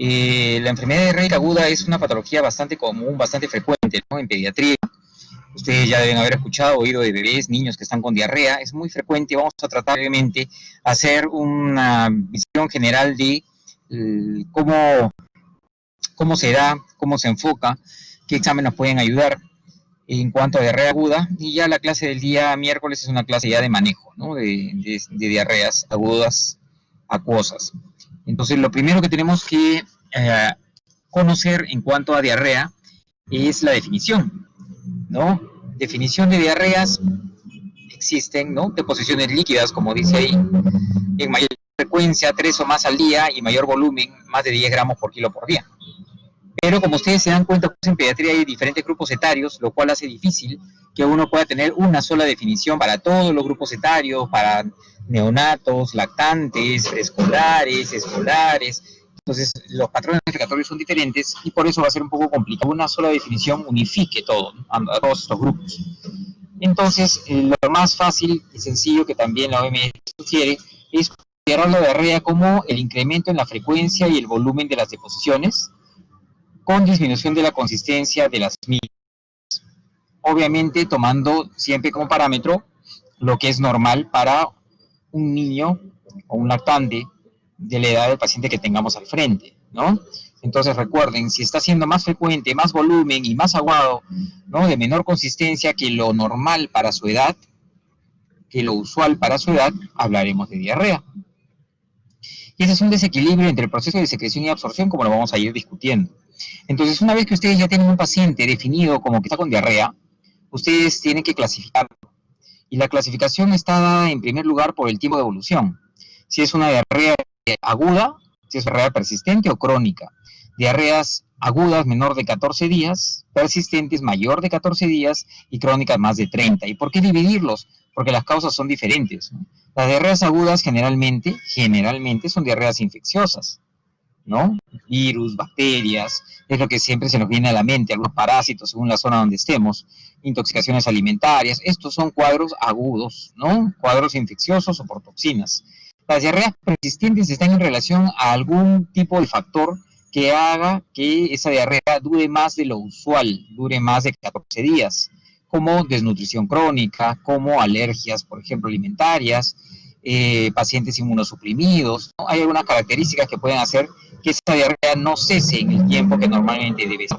La enfermedad diarreica aguda es una patología bastante común, bastante frecuente, ¿no?, en pediatría. Ustedes ya deben haber escuchado, oído de bebés, niños que están con diarrea. Es muy frecuente. Vamos a tratar brevemente hacer una visión general de cómo se da, cómo se enfoca, qué exámenes pueden ayudar en cuanto a diarrea aguda. Y ya la clase del día miércoles es una clase ya de manejo, ¿no?, de diarreas agudas acuosas. Entonces, lo primero que tenemos que conocer en cuanto a diarrea es la definición, ¿no? Definición de diarreas: existen, ¿no?, deposiciones líquidas, como dice ahí, en mayor frecuencia, 3 o más al día, y mayor volumen, más de 10 gramos por kilo por día. Pero como ustedes se dan cuenta, pues en pediatría hay diferentes grupos etarios, lo cual hace difícil que uno pueda tener una sola definición para todos los grupos etarios, para neonatos, lactantes, preescolares, escolares. Entonces, los patrones defecatorios son diferentes y por eso va a ser un poco complicado. Una sola definición unifique todo, ¿no?, a todos estos grupos. Entonces, lo más fácil y sencillo que también la OMS sugiere es considerar la diarrea como el incremento en la frecuencia y el volumen de las deposiciones, con disminución de la consistencia de las mismas. Obviamente tomando siempre como parámetro lo que es normal para un niño o un lactante de la edad del paciente que tengamos al frente, ¿no? Entonces recuerden, si está siendo más frecuente, más volumen y más aguado, ¿no?, de menor consistencia que lo normal para su edad, que lo usual para su edad, hablaremos de diarrea. Y ese es un desequilibrio entre el proceso de secreción y absorción, como lo vamos a ir discutiendo. Entonces, una vez que ustedes ya tienen un paciente definido como que está con diarrea, ustedes tienen que clasificarlo. Y la clasificación está dada en primer lugar por el tiempo de evolución. Si es una diarrea aguda, si es diarrea persistente o crónica. Diarreas agudas menor de 14 días, persistentes mayor de 14 días y crónicas más de 30. ¿Y por qué dividirlos? Porque las causas son diferentes, ¿no? Las diarreas agudas generalmente son diarreas infecciosas, ¿no? Virus, bacterias, es lo que siempre se nos viene a la mente, algunos parásitos según la zona donde estemos, intoxicaciones alimentarias. Estos son cuadros agudos, ¿no?, cuadros infecciosos o por toxinas. Las diarreas persistentes están en relación a algún tipo de factor que haga que esa diarrea dure más de lo usual, dure más de 14 días, como desnutrición crónica, como alergias, por ejemplo, alimentarias, pacientes inmunosuprimidos, ¿no? Hay algunas características que pueden hacer que esa diarrea no cese en el tiempo que normalmente debe ser.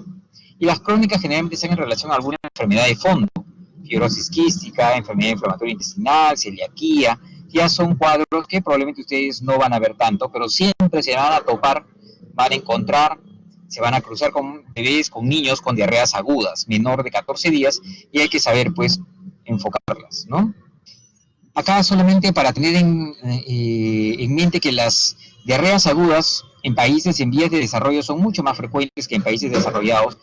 Y las crónicas generalmente están en relación a alguna enfermedad de fondo, fibrosis quística, enfermedad inflamatoria intestinal, celiaquía. Ya son cuadros que probablemente ustedes no van a ver tanto, pero siempre se van a topar, van a encontrar, se van a cruzar con bebés, con niños con diarreas agudas, menor de 14 días, y hay que saber, pues, enfocarlas, ¿no? Acá solamente para tener en mente que las diarreas agudas en países en vías de desarrollo son mucho más frecuentes que en países desarrollados,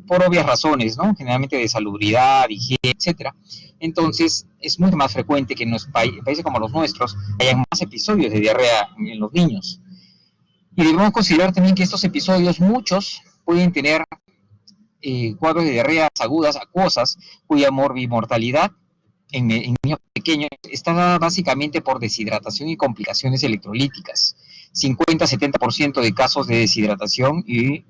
por obvias razones, ¿no?, generalmente de salubridad, higiene, etcétera. Entonces, es mucho más frecuente que en los países como los nuestros hayan más episodios de diarrea en los niños. Y debemos considerar también que estos episodios, muchos, pueden tener cuadros de diarreas agudas acuosas, cuya morbimortalidad en niños pequeños está dada básicamente por deshidratación y complicaciones electrolíticas. 50-70% de casos de deshidratación y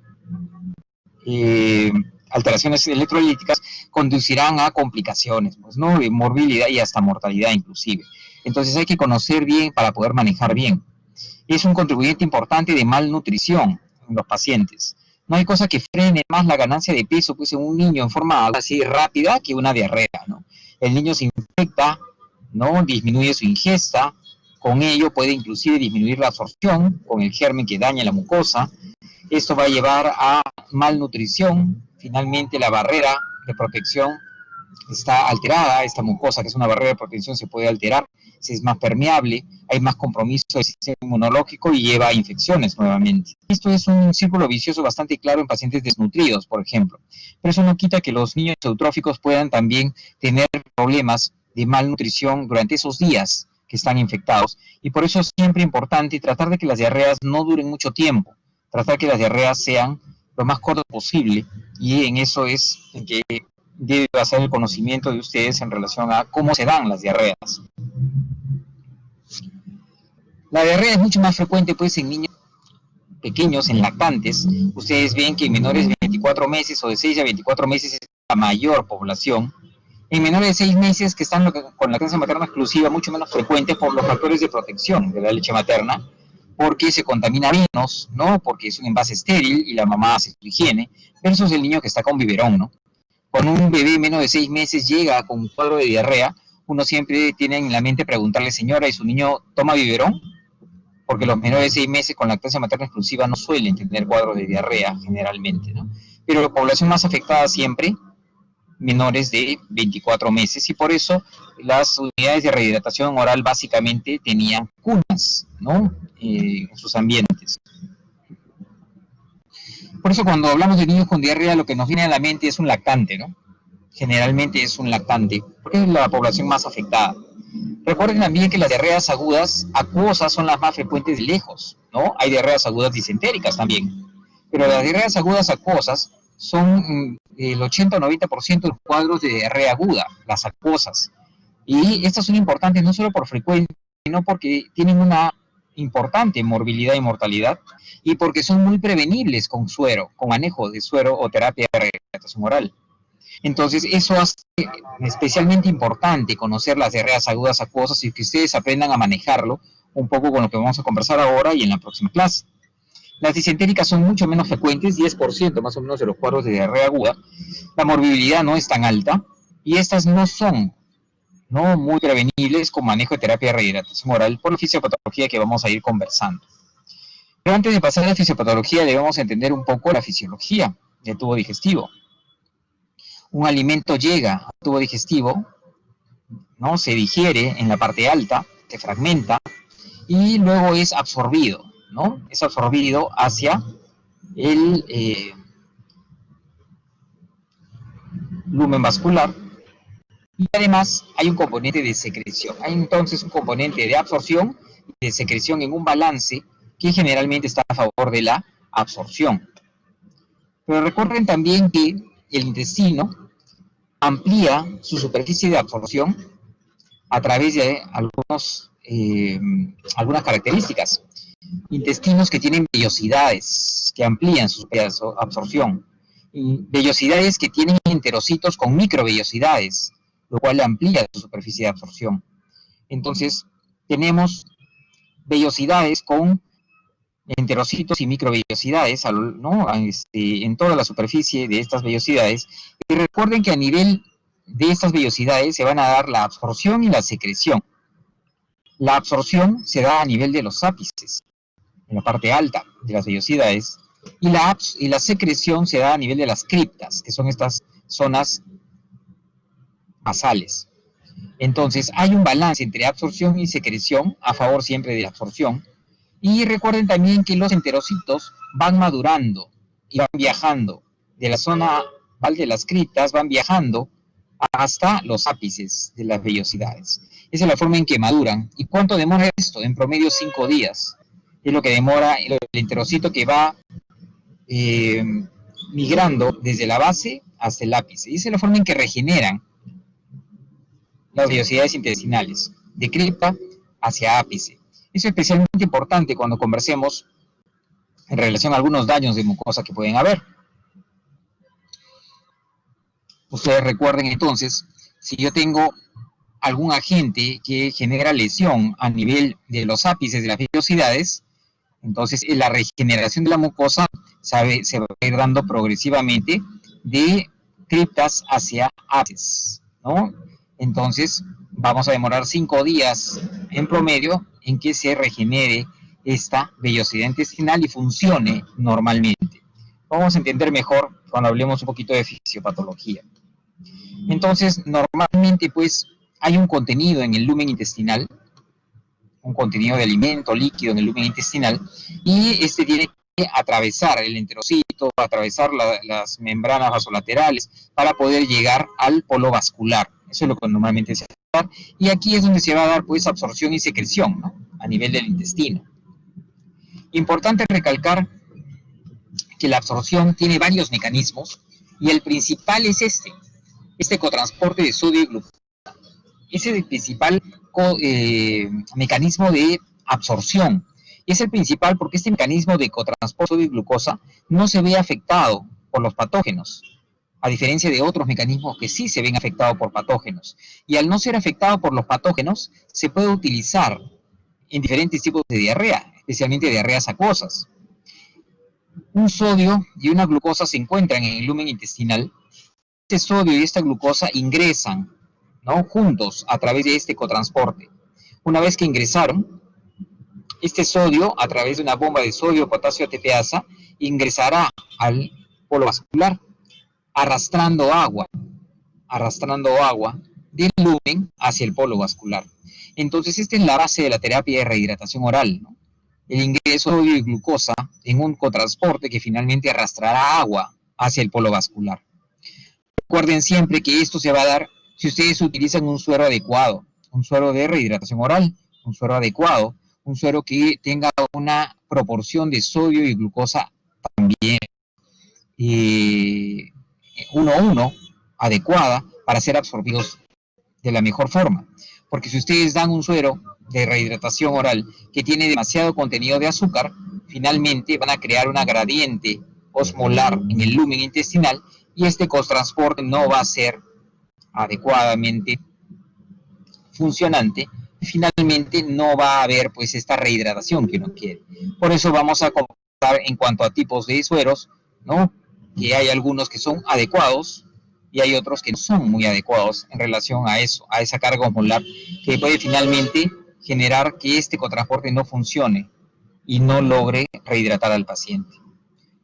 alteraciones electrolíticas conducirán a complicaciones, pues, ¿no?, de morbilidad y hasta mortalidad inclusive. Entonces hay que conocer bien para poder manejar bien. Es un contribuyente importante de malnutrición en los pacientes. No hay cosa que frene más la ganancia de peso, pues, en un niño en forma así rápida que una diarrea, ¿no? El niño se infecta, ¿no?, disminuye su ingesta, con ello puede inclusive disminuir la absorción con el germen que daña la mucosa. Esto va a llevar a malnutrición. Finalmente, la barrera de protección está alterada. Esta mucosa, que es una barrera de protección, se puede alterar, se es más permeable, hay más compromiso del sistema inmunológico y lleva a infecciones nuevamente. Esto es un círculo vicioso bastante claro en pacientes desnutridos, por ejemplo. Pero eso no quita que los niños eutróficos puedan también tener problemas de malnutrición durante esos días que están infectados. Y por eso es siempre importante tratar de que las diarreas no duren mucho tiempo, tratar que las diarreas sean lo más corto posible, y en eso es en que debe basar el conocimiento de ustedes en relación a cómo se dan las diarreas. La diarrea es mucho más frecuente, pues, en niños pequeños, en lactantes, ustedes ven que en menores de 24 meses o de 6 a 24 meses es la mayor población. En menores de 6 meses que están con lactancia materna exclusiva, mucho menos frecuente por los factores de protección de la leche materna, porque se contamina menos, ¿no? Porque es un envase estéril y la mamá hace su higiene, versus el niño que está con biberón, ¿no? Cuando un bebé menos de 6 meses llega con un cuadro de diarrea, uno siempre tiene en la mente preguntarle, señora, ¿y su niño toma biberón? Porque los menores de 6 meses con lactancia materna exclusiva no suelen tener cuadros de diarrea generalmente, ¿no? Pero la población más afectada siempre, menores de 24 meses, y por eso las unidades de rehidratación oral básicamente tenían cunas, ¿no? En sus ambientes. Por eso cuando hablamos de niños con diarrea, lo que nos viene a la mente es un lactante, ¿no? Generalmente es un lactante, porque es la población más afectada. Recuerden también que las diarreas agudas acuosas son las más frecuentes de lejos, ¿no? Hay diarreas agudas disentéricas también, pero las diarreas agudas acuosas son el 80 o 90% de los cuadros de diarrea aguda, las acuosas. Y estas son importantes no solo por frecuencia, sino porque tienen una importante morbilidad y mortalidad, y porque son muy prevenibles con suero, con manejo de suero o terapia de rehidratación oral. Entonces, eso hace especialmente importante conocer las diarreas agudas acuosas y que ustedes aprendan a manejarlo un poco con lo que vamos a conversar ahora y en la próxima clase. Las disentéricas son mucho menos frecuentes, 10% más o menos de los cuadros de diarrea aguda. La morbilidad no es tan alta y estas no son muy prevenibles con manejo de terapia de rehidratación oral por la fisiopatología que vamos a ir conversando. Pero antes de pasar a la fisiopatología debemos entender un poco la fisiología del tubo digestivo. Un alimento llega al tubo digestivo, ¿no? Se digiere en la parte alta, se fragmenta y luego es absorbido, ¿no? Es absorbido hacia el lumen vascular y además hay un componente de secreción. Hay entonces un componente de absorción y de secreción en un balance que generalmente está a favor de la absorción. Pero recuerden también que el intestino amplía su superficie de absorción a través de algunas características. Intestinos que tienen vellosidades, que amplían su absorción. Y vellosidades que tienen enterocitos con microvellosidades, lo cual amplía su superficie de absorción. Entonces, tenemos vellosidades con enterocitos y microvellosidades, ¿no? En toda la superficie de estas vellosidades. Y recuerden que a nivel de estas vellosidades se van a dar la absorción y la secreción. La absorción se da a nivel de los ápices, en la parte alta de las vellosidades, y la secreción se da a nivel de las criptas, que son estas zonas basales. Entonces, hay un balance entre absorción y secreción, a favor siempre de la absorción. Y recuerden también que los enterocitos van madurando y van viajando de la zona de las criptas, van viajando hasta los ápices de las vellosidades. Esa es la forma en que maduran. ¿Y cuánto demora esto? En promedio 5 días. Es lo que demora el enterocito que va migrando desde la base hasta el ápice. Y esa es la forma en que regeneran las vellosidades intestinales, de cripta hacia ápice. Eso es especialmente importante cuando conversemos en relación a algunos daños de mucosa que pueden haber. Ustedes recuerden entonces, si yo tengo algún agente que genera lesión a nivel de los ápices de las vellosidades, entonces la regeneración de la mucosa se va a ir dando progresivamente de criptas hacia ápices, ¿no? Entonces vamos a demorar 5 días en promedio en que se regenere esta vellosidad intestinal y funcione normalmente. Vamos a entender mejor cuando hablemos un poquito de fisiopatología. Entonces, normalmente pues hay un contenido en el lumen intestinal, un contenido de alimento líquido en el lumen intestinal, y este tiene que atravesar el enterocito, atravesar las membranas vasolaterales para poder llegar al polo vascular. Eso es lo que normalmente se va a dar, y aquí es donde se va a dar pues absorción y secreción, ¿no? A nivel del intestino. Importante recalcar que la absorción tiene varios mecanismos, y el principal es este cotransporte de sodio y glucosa. Ese es el principal mecanismo de absorción. Es el principal porque este mecanismo de cotransporte de glucosa no se ve afectado por los patógenos, a diferencia de otros mecanismos que sí se ven afectados por patógenos. Y al no ser afectado por los patógenos, se puede utilizar en diferentes tipos de diarrea, especialmente diarreas acuosas. Un sodio y una glucosa se encuentran en el lumen intestinal. Este sodio y esta glucosa ingresan, ¿no?, juntos a través de este cotransporte. Una vez que ingresaron, este sodio, a través de una bomba de sodio, potasio, ATPasa, ingresará al polo vascular, arrastrando agua del lumen hacia el polo vascular. Entonces, esta es la base de la terapia de rehidratación oral, ¿no? El ingreso de sodio y glucosa en un cotransporte que finalmente arrastrará agua hacia el polo vascular. Recuerden siempre que esto se va a dar si ustedes utilizan un suero adecuado, un suero de rehidratación oral, un suero adecuado, un suero que tenga una proporción de sodio y glucosa también 1:1 adecuada para ser absorbidos de la mejor forma. Porque si ustedes dan un suero de rehidratación oral que tiene demasiado contenido de azúcar, finalmente van a crear una gradiente osmolar en el lumen intestinal y este cotransporte no va a ser adecuadamente funcionante. Finalmente no va a haber pues esta rehidratación que uno quiere. Por eso vamos a comparar en cuanto a tipos de sueros, ¿no?, que hay algunos que son adecuados y hay otros que no son muy adecuados en relación a eso, a esa carga osmolar que puede finalmente generar que este cotransporte no funcione y no logre rehidratar al paciente.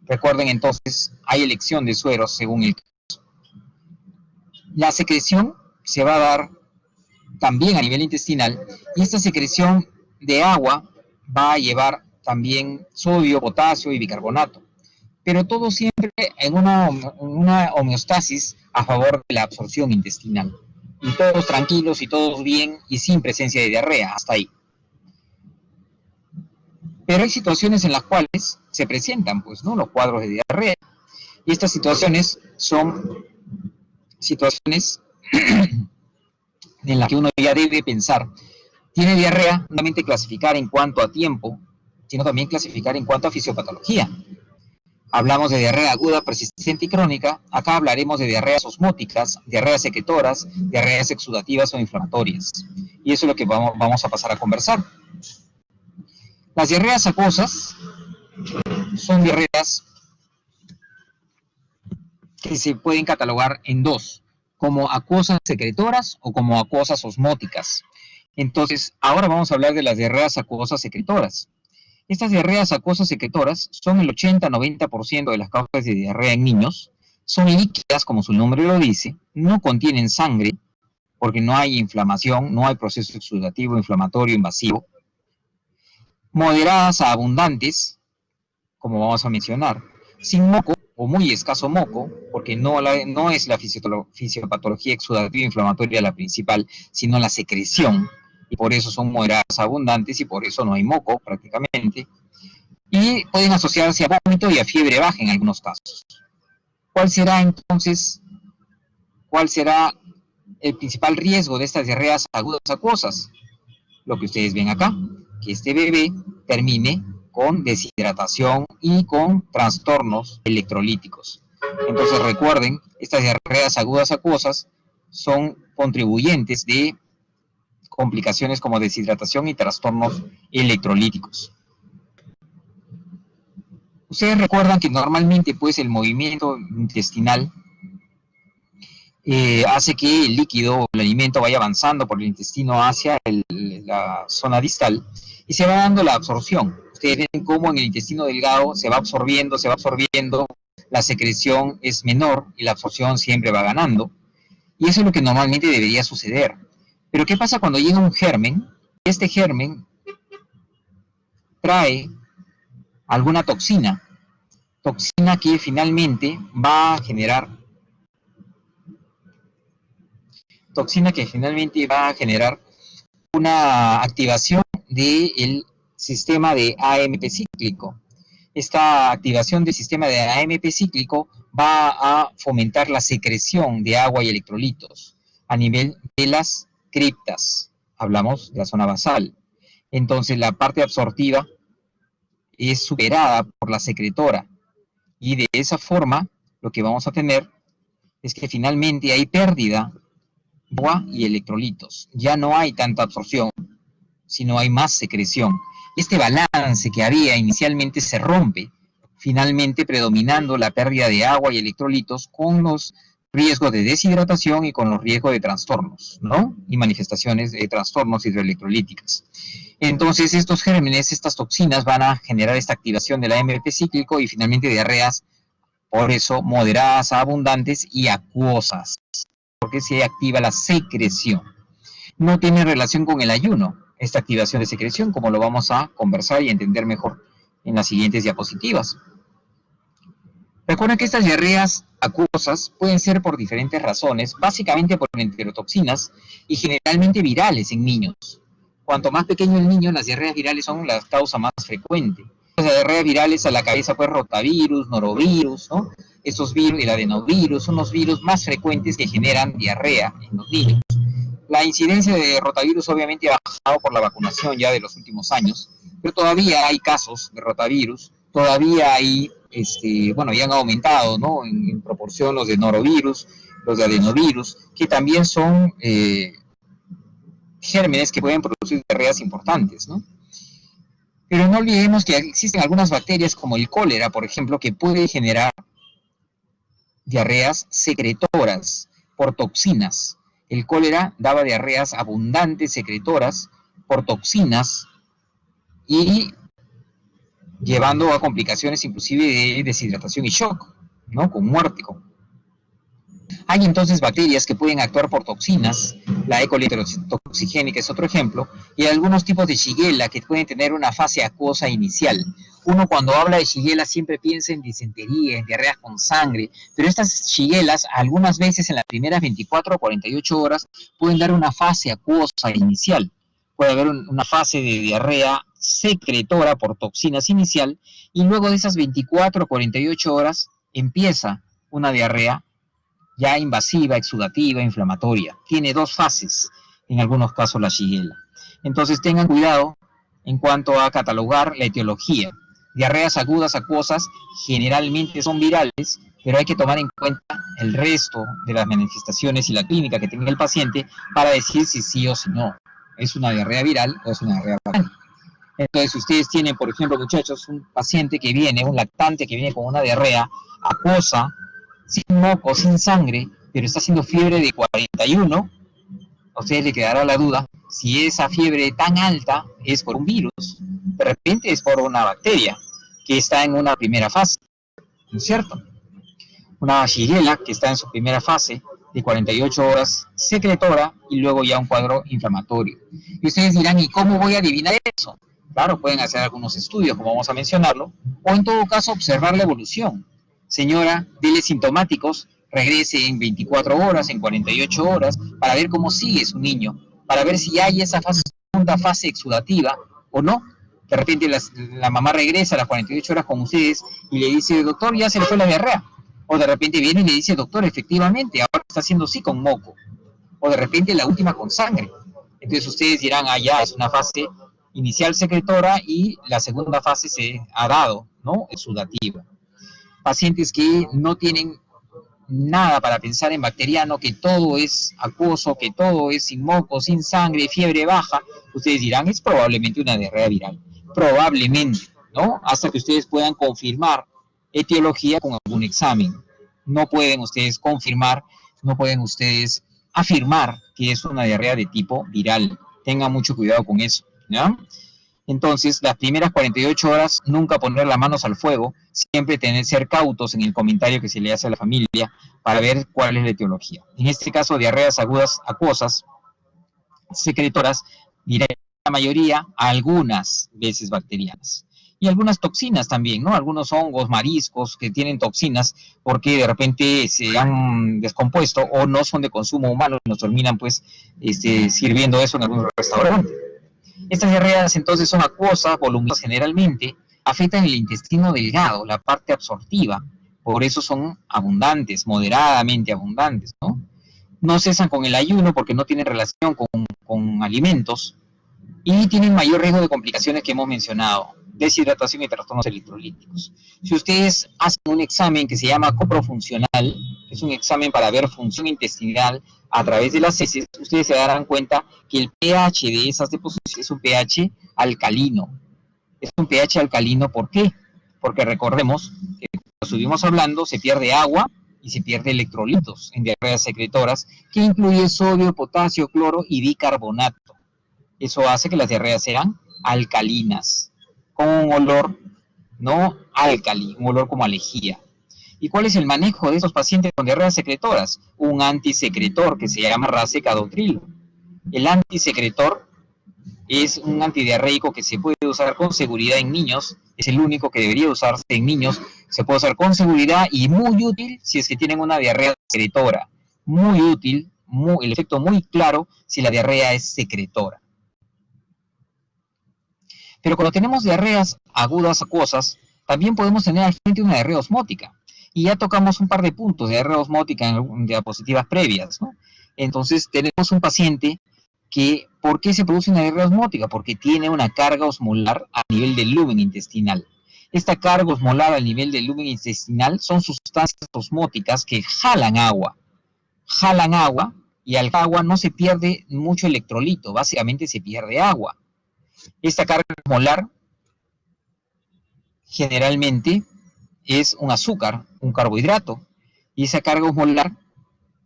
Recuerden entonces, hay elección de sueros según el caso. La secreción se va a dar también a nivel intestinal y esta secreción de agua va a llevar también sodio, potasio y bicarbonato, pero todo siempre en una homeostasis a favor de la absorción intestinal. Y todos tranquilos y todos bien y sin presencia de diarrea, hasta ahí. Pero hay situaciones en las cuales se presentan, pues, ¿no?, los cuadros de diarrea. Y estas situaciones son situaciones en las que uno ya debe pensar. Tiene diarrea, no solamente clasificar en cuanto a tiempo, sino también clasificar en cuanto a fisiopatología. Hablamos de diarrea aguda, persistente y crónica. Acá hablaremos de diarreas osmóticas, diarreas secretoras, diarreas exudativas o inflamatorias. Y eso es lo que vamos a pasar a conversar. Las diarreas acuosas son diarreas que se pueden catalogar en dos, como acuosas secretoras o como acuosas osmóticas. Entonces, ahora vamos a hablar de las diarreas acuosas secretoras. Estas diarreas acuosas secretoras son el 80-90% de las causas de diarrea en niños, son líquidas, como su nombre lo dice, no contienen sangre, porque no hay inflamación, no hay proceso exudativo, inflamatorio, invasivo, moderadas a abundantes, como vamos a mencionar, sin moco o muy escaso moco, porque no es la fisiopatología exudativa inflamatoria la principal, sino la secreción, y por eso son moderadas abundantes y por eso no hay moco prácticamente, y pueden asociarse a vómito y a fiebre baja en algunos casos. ¿Cuál será entonces, el principal riesgo de estas diarreas agudas acuosas? Lo que ustedes ven acá, que este bebé termine con deshidratación y con trastornos electrolíticos. Entonces recuerden, estas diarreas agudas acuosas son contribuyentes de complicaciones como deshidratación y trastornos electrolíticos. Ustedes recuerdan que normalmente pues el movimiento intestinal hace que el líquido o el alimento vaya avanzando por el intestino hacia la zona distal y se va dando la absorción. Ustedes ven cómo en el intestino delgado se va absorbiendo, la secreción es menor y la absorción siempre va ganando. Y eso es lo que normalmente debería suceder. Pero ¿qué pasa cuando llega un germen? Este germen trae alguna toxina que finalmente va a generar una activación del sistema de AMP cíclico. Esta activación del sistema de AMP cíclico va a fomentar la secreción de agua y electrolitos a nivel de las criptas. Hablamos de la zona basal. Entonces la parte absortiva es superada por la secretora. Y de esa forma, lo que vamos a tener es que finalmente hay pérdida de agua y electrolitos. Ya no hay tanta absorción, sino hay más secreción. Este balance que había inicialmente se rompe, finalmente predominando la pérdida de agua y electrolitos con los riesgos de deshidratación y con los riesgos de trastornos, ¿no? Y manifestaciones de trastornos hidroelectrolíticas. Entonces, estos gérmenes, estas toxinas van a generar esta activación del AMP cíclico y finalmente diarreas, por eso, moderadas, abundantes y acuosas, porque se activa la secreción. No tiene relación con el ayuno, esta activación de secreción, como lo vamos a conversar y entender mejor en las siguientes diapositivas. Recuerden que estas diarreas acuosas pueden ser por diferentes razones, básicamente por enterotoxinas y generalmente virales en niños. Cuanto más pequeño el niño, las diarreas virales son la causa más frecuente. Las diarreas virales a la cabeza, pues rotavirus, norovirus, ¿no? Estos virus, el adenovirus, son los virus más frecuentes que generan diarrea en los niños. La incidencia de rotavirus obviamente ha bajado por la vacunación ya de los últimos años, pero todavía hay casos de rotavirus, todavía hay, bueno, ya han aumentado, ¿no? En proporción los de norovirus, los de adenovirus, que también son gérmenes que pueden producir diarreas importantes, ¿no? Pero no olvidemos que existen algunas bacterias como el cólera, por ejemplo, que puede generar diarreas secretoras por toxinas. El cólera daba diarreas abundantes, secretoras, por toxinas y llevando a complicaciones inclusive de deshidratación y shock, ¿no? Con muerte. Hay entonces bacterias que pueden actuar por toxinas, la E. coli toxigénica es otro ejemplo, y algunos tipos de Shigella que pueden tener una fase acuosa inicial. Uno cuando habla de Shigella siempre piensa en disentería, en diarreas con sangre, pero estas Shigellas algunas veces en las primeras 24 o 48 horas pueden dar una fase acuosa inicial. Puede haber una fase de diarrea secretora por toxinas inicial y luego de esas 24 o 48 horas empieza una diarrea ya invasiva, exudativa, inflamatoria. Tiene dos fases, en algunos casos la Shigella. Entonces tengan cuidado en cuanto a catalogar la etiología. Diarreas agudas acuosas generalmente son virales, pero hay que tomar en cuenta el resto de las manifestaciones y la clínica que tenga el paciente para decir si sí o si no. ¿Es una diarrea viral o es una diarrea bacteriana? Entonces, si ustedes tienen, por ejemplo, muchachos, un paciente que viene, un lactante que viene con una diarrea acuosa, sin moco, sin sangre, pero está haciendo fiebre de 41, a ustedes le quedará la duda si esa fiebre tan alta es por un virus, de repente es por una bacteria que está en una primera fase, ¿no es cierto? Una Shigella que está en su primera fase de 48 horas secretora y luego ya un cuadro inflamatorio. Y ustedes dirán, ¿y cómo voy a adivinar eso? Claro, pueden hacer algunos estudios, como vamos a mencionarlo, o en todo caso observar la evolución. Señora, dele sintomáticos, regrese en 24 horas, en 48 horas, para ver cómo sigue su niño, para ver si hay esa segunda fase exudativa o no. De repente la mamá regresa a las 48 horas con ustedes y le dice, doctor, ya se le fue la diarrea. O de repente viene y le dice, doctor, efectivamente, ahora está haciendo sí con moco. O de repente la última con sangre. Entonces ustedes dirán, ah, ya, es una fase inicial secretora y la segunda fase se ha dado, ¿no? Exudativa. Pacientes que no tienen nada para pensar en bacteriano, que todo es acuoso, que todo es sin moco, sin sangre, fiebre baja, ustedes dirán, es probablemente una diarrea viral. Probablemente, ¿no? Hasta que ustedes puedan confirmar etiología con algún examen. No pueden ustedes confirmar, no pueden ustedes afirmar que es una diarrea de tipo viral. Tengan mucho cuidado con eso, ¿ya? Entonces, las primeras 48 horas, nunca poner las manos al fuego, siempre ser cautos en el comentario que se le hace a la familia para ver cuál es la etiología. En este caso, diarreas agudas acuosas, secretoras, diré la mayoría, algunas veces bacterianas. Y algunas toxinas también, ¿no? Algunos hongos, mariscos que tienen toxinas porque de repente se han descompuesto o no son de consumo humano y nos terminan pues sirviendo eso en algún restaurante. Estas diarreas entonces son acuosas, voluminosas generalmente, afectan el intestino delgado, la parte absortiva, por eso son abundantes, moderadamente abundantes, ¿no? No cesan con el ayuno porque no tienen relación con alimentos y tienen mayor riesgo de complicaciones que hemos mencionado. deshidratación y trastornos electrolíticos. Si ustedes hacen un examen que se llama coprofuncional, que es un examen para ver función intestinal a través de las heces, ustedes se darán cuenta que el pH de esas deposiciones es un pH alcalino. Es un pH alcalino, ¿por qué? Porque recordemos que, como estuvimos hablando, se pierde agua y se pierde electrolitos en diarreas secretoras, que incluye sodio, potasio, cloro y bicarbonato. Eso hace que las diarreas sean alcalinas, con un olor no álcali, un olor como a lejía. ¿Y cuál es el manejo de esos pacientes con diarreas secretoras? Un antisecretor que se llama racecadotril. El antisecretor es un antidiarreico que se puede usar con seguridad en niños, es el único que debería usarse en niños, se puede usar con seguridad y muy útil si es que tienen una diarrea secretora. Muy útil, el efecto muy claro si la diarrea es secretora. Pero cuando tenemos diarreas agudas acuosas, también podemos tener al frente una diarrea osmótica. Y ya tocamos un par de puntos de diarrea osmótica en diapositivas previas, ¿no? Entonces tenemos un paciente que, ¿por qué se produce una diarrea osmótica? Porque tiene una carga osmolar a nivel del lumen intestinal. Esta carga osmolar a nivel del lumen intestinal son sustancias osmóticas que jalan agua y al agua no se pierde mucho electrolito, básicamente se pierde agua. Esta carga osmolar generalmente es un azúcar, un carbohidrato, y esa carga osmolar,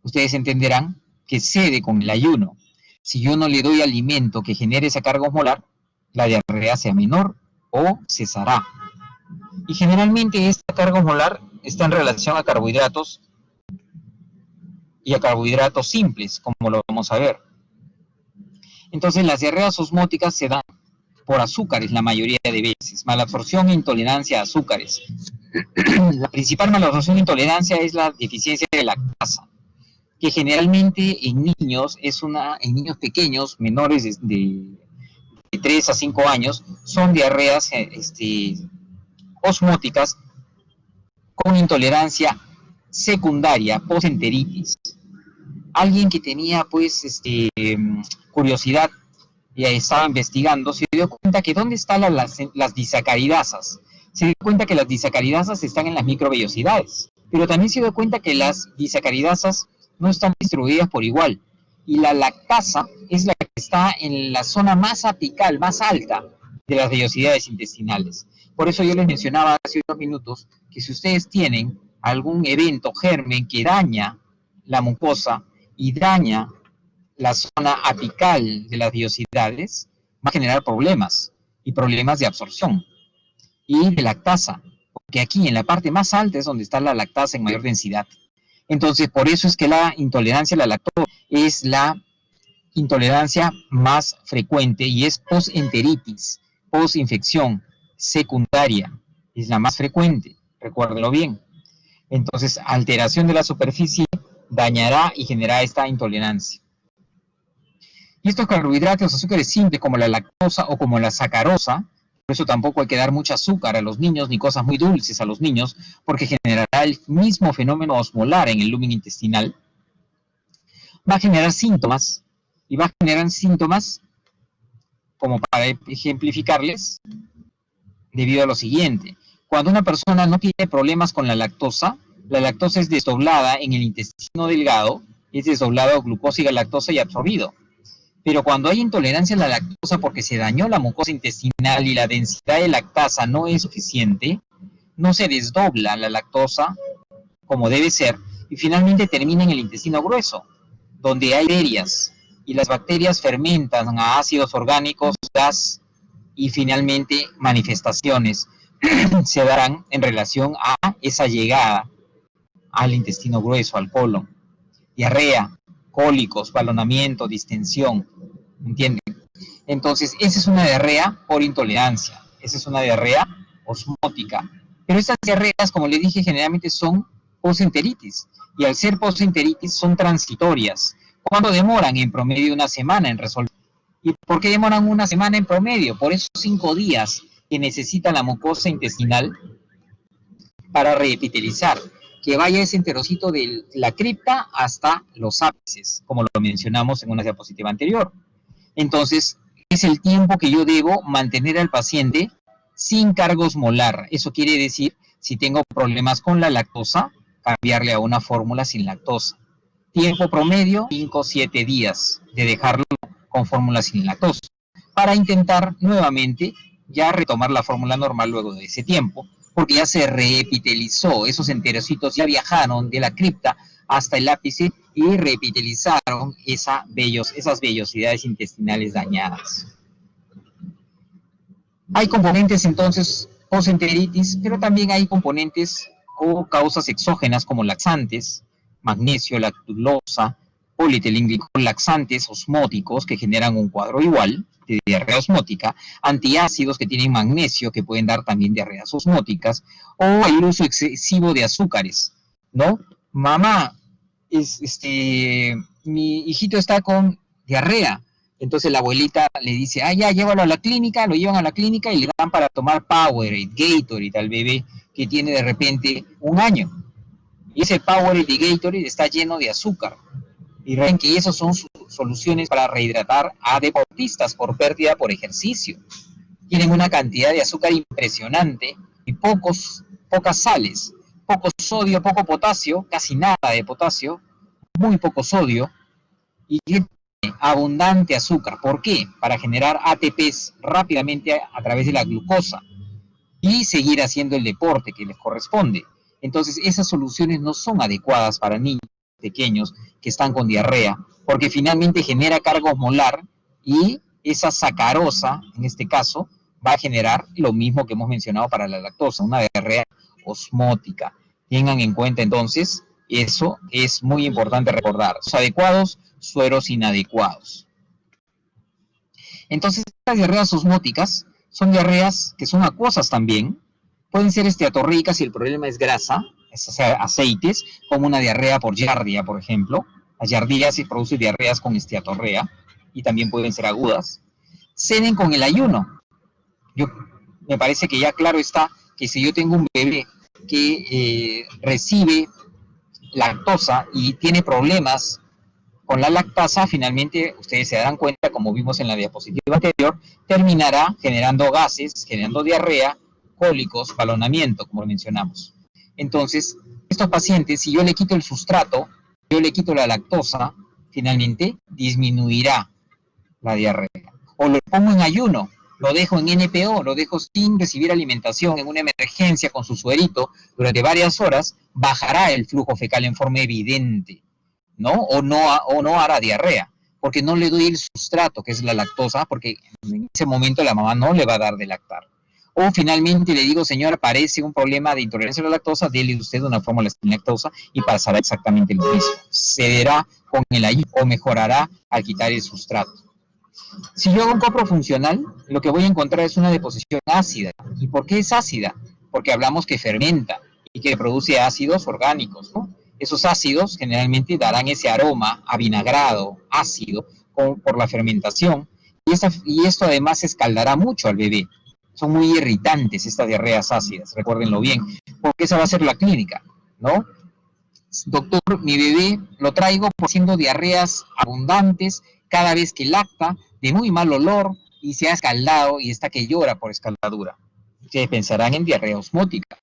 ustedes entenderán que cede con el ayuno. Si yo no le doy alimento que genere esa carga osmolar, la diarrea sea menor o cesará. Y generalmente esta carga osmolar está en relación a carbohidratos y a carbohidratos simples, como lo vamos a ver. Entonces las diarreas osmóticas se dan por azúcares la mayoría de veces, malabsorción e intolerancia a azúcares. La principal malabsorción e intolerancia es la deficiencia de lactasa, que generalmente en niños en niños pequeños, menores de 3 a 5 años, son diarreas osmóticas con intolerancia secundaria, postenteritis. Alguien que tenía curiosidad y estaba investigando, se dio cuenta que ¿dónde están las disacaridasas? Se dio cuenta que las disacaridasas están en las microvellosidades, pero también se dio cuenta que las disacaridasas no están distribuidas por igual, y la lactasa es la que está en la zona más apical, más alta de las vellosidades intestinales. Por eso yo les mencionaba hace unos minutos que si ustedes tienen algún evento germen que daña la mucosa y daña la zona apical de las vellosidades, va a generar problemas, y problemas de absorción y de lactasa, porque aquí en la parte más alta es donde está la lactasa en mayor densidad. Entonces, por eso es que la intolerancia a la lactosa es la intolerancia más frecuente y es postenteritis, postinfección secundaria, es la más frecuente, recuérdenlo bien. Entonces, alteración de la superficie dañará y generará esta intolerancia. Y estos carbohidratos, azúcares simples como la lactosa o como la sacarosa, por eso tampoco hay que dar mucho azúcar a los niños ni cosas muy dulces a los niños, porque generará el mismo fenómeno osmolar en el lumen intestinal. Va a generar síntomas, y va a generar síntomas, como para ejemplificarles, debido a lo siguiente. Cuando una persona no tiene problemas con la lactosa es desdoblada en el intestino delgado, es desdoblado glucosa y galactosa y absorbido. Pero cuando hay intolerancia a la lactosa porque se dañó la mucosa intestinal y la densidad de lactasa no es suficiente, no se desdobla la lactosa como debe ser y finalmente termina en el intestino grueso, donde hay bacterias y las bacterias fermentan a ácidos orgánicos, gas y finalmente manifestaciones se darán en relación a esa llegada al intestino grueso, al colon. Diarrea, cólicos, balonamiento, distensión, ¿entienden? Entonces, esa es una diarrea por intolerancia, esa es una diarrea osmótica. Pero estas diarreas, como le dije, generalmente son postenteritis, y al ser postenteritis son transitorias. ¿Cuánto demoran? En promedio una semana en resolver. ¿Y por qué demoran una semana en promedio? Por esos 5 días que necesita la mucosa intestinal para reepitelizar, que vaya ese enterocito de la cripta hasta los ápices, como lo mencionamos en una diapositiva anterior. Entonces, es el tiempo que yo debo mantener al paciente sin cargos molar. Eso quiere decir, si tengo problemas con la lactosa, cambiarle a una fórmula sin lactosa. Tiempo promedio, 5 o 7 días de dejarlo con fórmula sin lactosa, para intentar nuevamente ya retomar la fórmula normal luego de ese tiempo, porque ya se reepitelizó, esos enterocitos ya viajaron de la cripta hasta el ápice y reepitelizaron esas vellosidades intestinales dañadas. Hay componentes entonces postenteritis, pero también hay componentes o causas exógenas como laxantes, magnesio, lactulosa, polietilenglicol, laxantes osmóticos que generan un cuadro igual de diarrea osmótica, antiácidos que tienen magnesio que pueden dar también diarreas osmóticas, o el uso excesivo de azúcares, ¿no? Mamá, mi hijito está con diarrea. Entonces la abuelita le dice, ya, llévalo a la clínica, lo llevan a la clínica y le dan para tomar Powerade, Gatorade al bebé que tiene de repente 1 año. Y ese Powerade y Gatorade está lleno de azúcar. Y ven que esas son soluciones para rehidratar a deportistas por pérdida por ejercicio. Tienen una cantidad de azúcar impresionante y pocas sales, poco sodio, poco potasio, casi nada de potasio, muy poco sodio, y abundante azúcar. ¿Por qué? Para generar ATPs rápidamente a través de la glucosa y seguir haciendo el deporte que les corresponde. Entonces, esas soluciones no son adecuadas para niños pequeños que están con diarrea, porque finalmente genera cargos molar y esa sacarosa, en este caso, va a generar lo mismo que hemos mencionado para la lactosa, una diarrea osmótica. Tengan en cuenta entonces, eso es muy importante recordar. Sueros adecuados, sueros inadecuados. Entonces, estas diarreas osmóticas son diarreas que son acuosas también. Pueden ser esteatorreicas si el problema es grasa, o sea, aceites, como una diarrea por giardia, por ejemplo. La giardiasis produce diarreas con esteatorrea y también pueden ser agudas. Ceden con el ayuno. Me parece que ya claro está que si yo tengo un bebé que recibe lactosa y tiene problemas con la lactasa, finalmente ustedes se darán cuenta, como vimos en la diapositiva anterior, terminará generando gases, generando diarrea, cólicos, balonamiento, como mencionamos. Entonces, estos pacientes, si yo le quito el sustrato, yo le quito la lactosa, finalmente disminuirá la diarrea. O lo pongo en ayuno, lo dejo en NPO, lo dejo sin recibir alimentación en una emergencia con su suerito durante varias horas, bajará el flujo fecal en forma evidente, ¿no? O no hará diarrea, porque no le doy el sustrato, que es la lactosa, porque en ese momento la mamá no le va a dar de lactar. O finalmente le digo, señora, parece un problema de intolerancia a la lactosa, dele usted una fórmula sin lactosa y pasará exactamente lo mismo. Cederá con el ayuno o mejorará al quitar el sustrato. Si yo hago un copro funcional, lo que voy a encontrar es una deposición ácida. ¿Y por qué es ácida? Porque hablamos que fermenta y que produce ácidos orgánicos, ¿no? Esos ácidos generalmente darán ese aroma avinagrado, ácido, por la fermentación. Y esto además escaldará mucho al bebé. Son muy irritantes estas diarreas ácidas, recuérdenlo bien, porque esa va a ser la clínica, ¿no? Doctor, mi bebé lo traigo haciendo diarreas abundantes cada vez que lacta, de muy mal olor, y se ha escaldado y está que llora por escaldadura. Ustedes pensarán en diarrea osmótica,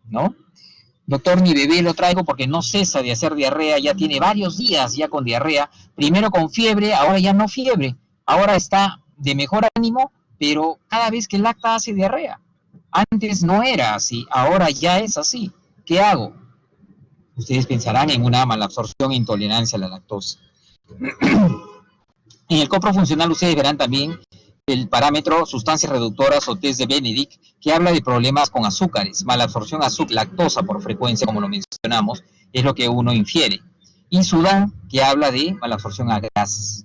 ¿no? Doctor, mi bebé lo traigo porque no cesa de hacer diarrea, ya tiene varios días ya con diarrea, primero con fiebre, ahora ya no fiebre, ahora está de mejor ánimo, pero cada vez que lacta hace diarrea. Antes no era así, ahora ya es así. ¿Qué hago? Ustedes pensarán en una malabsorción e intolerancia a la lactosa. En el copro funcional ustedes verán también el parámetro sustancias reductoras o test de Benedict, que habla de problemas con azúcares, malabsorción azúcar, lactosa por frecuencia, como lo mencionamos, es lo que uno infiere. Y Sudán, que habla de malabsorción a grasas.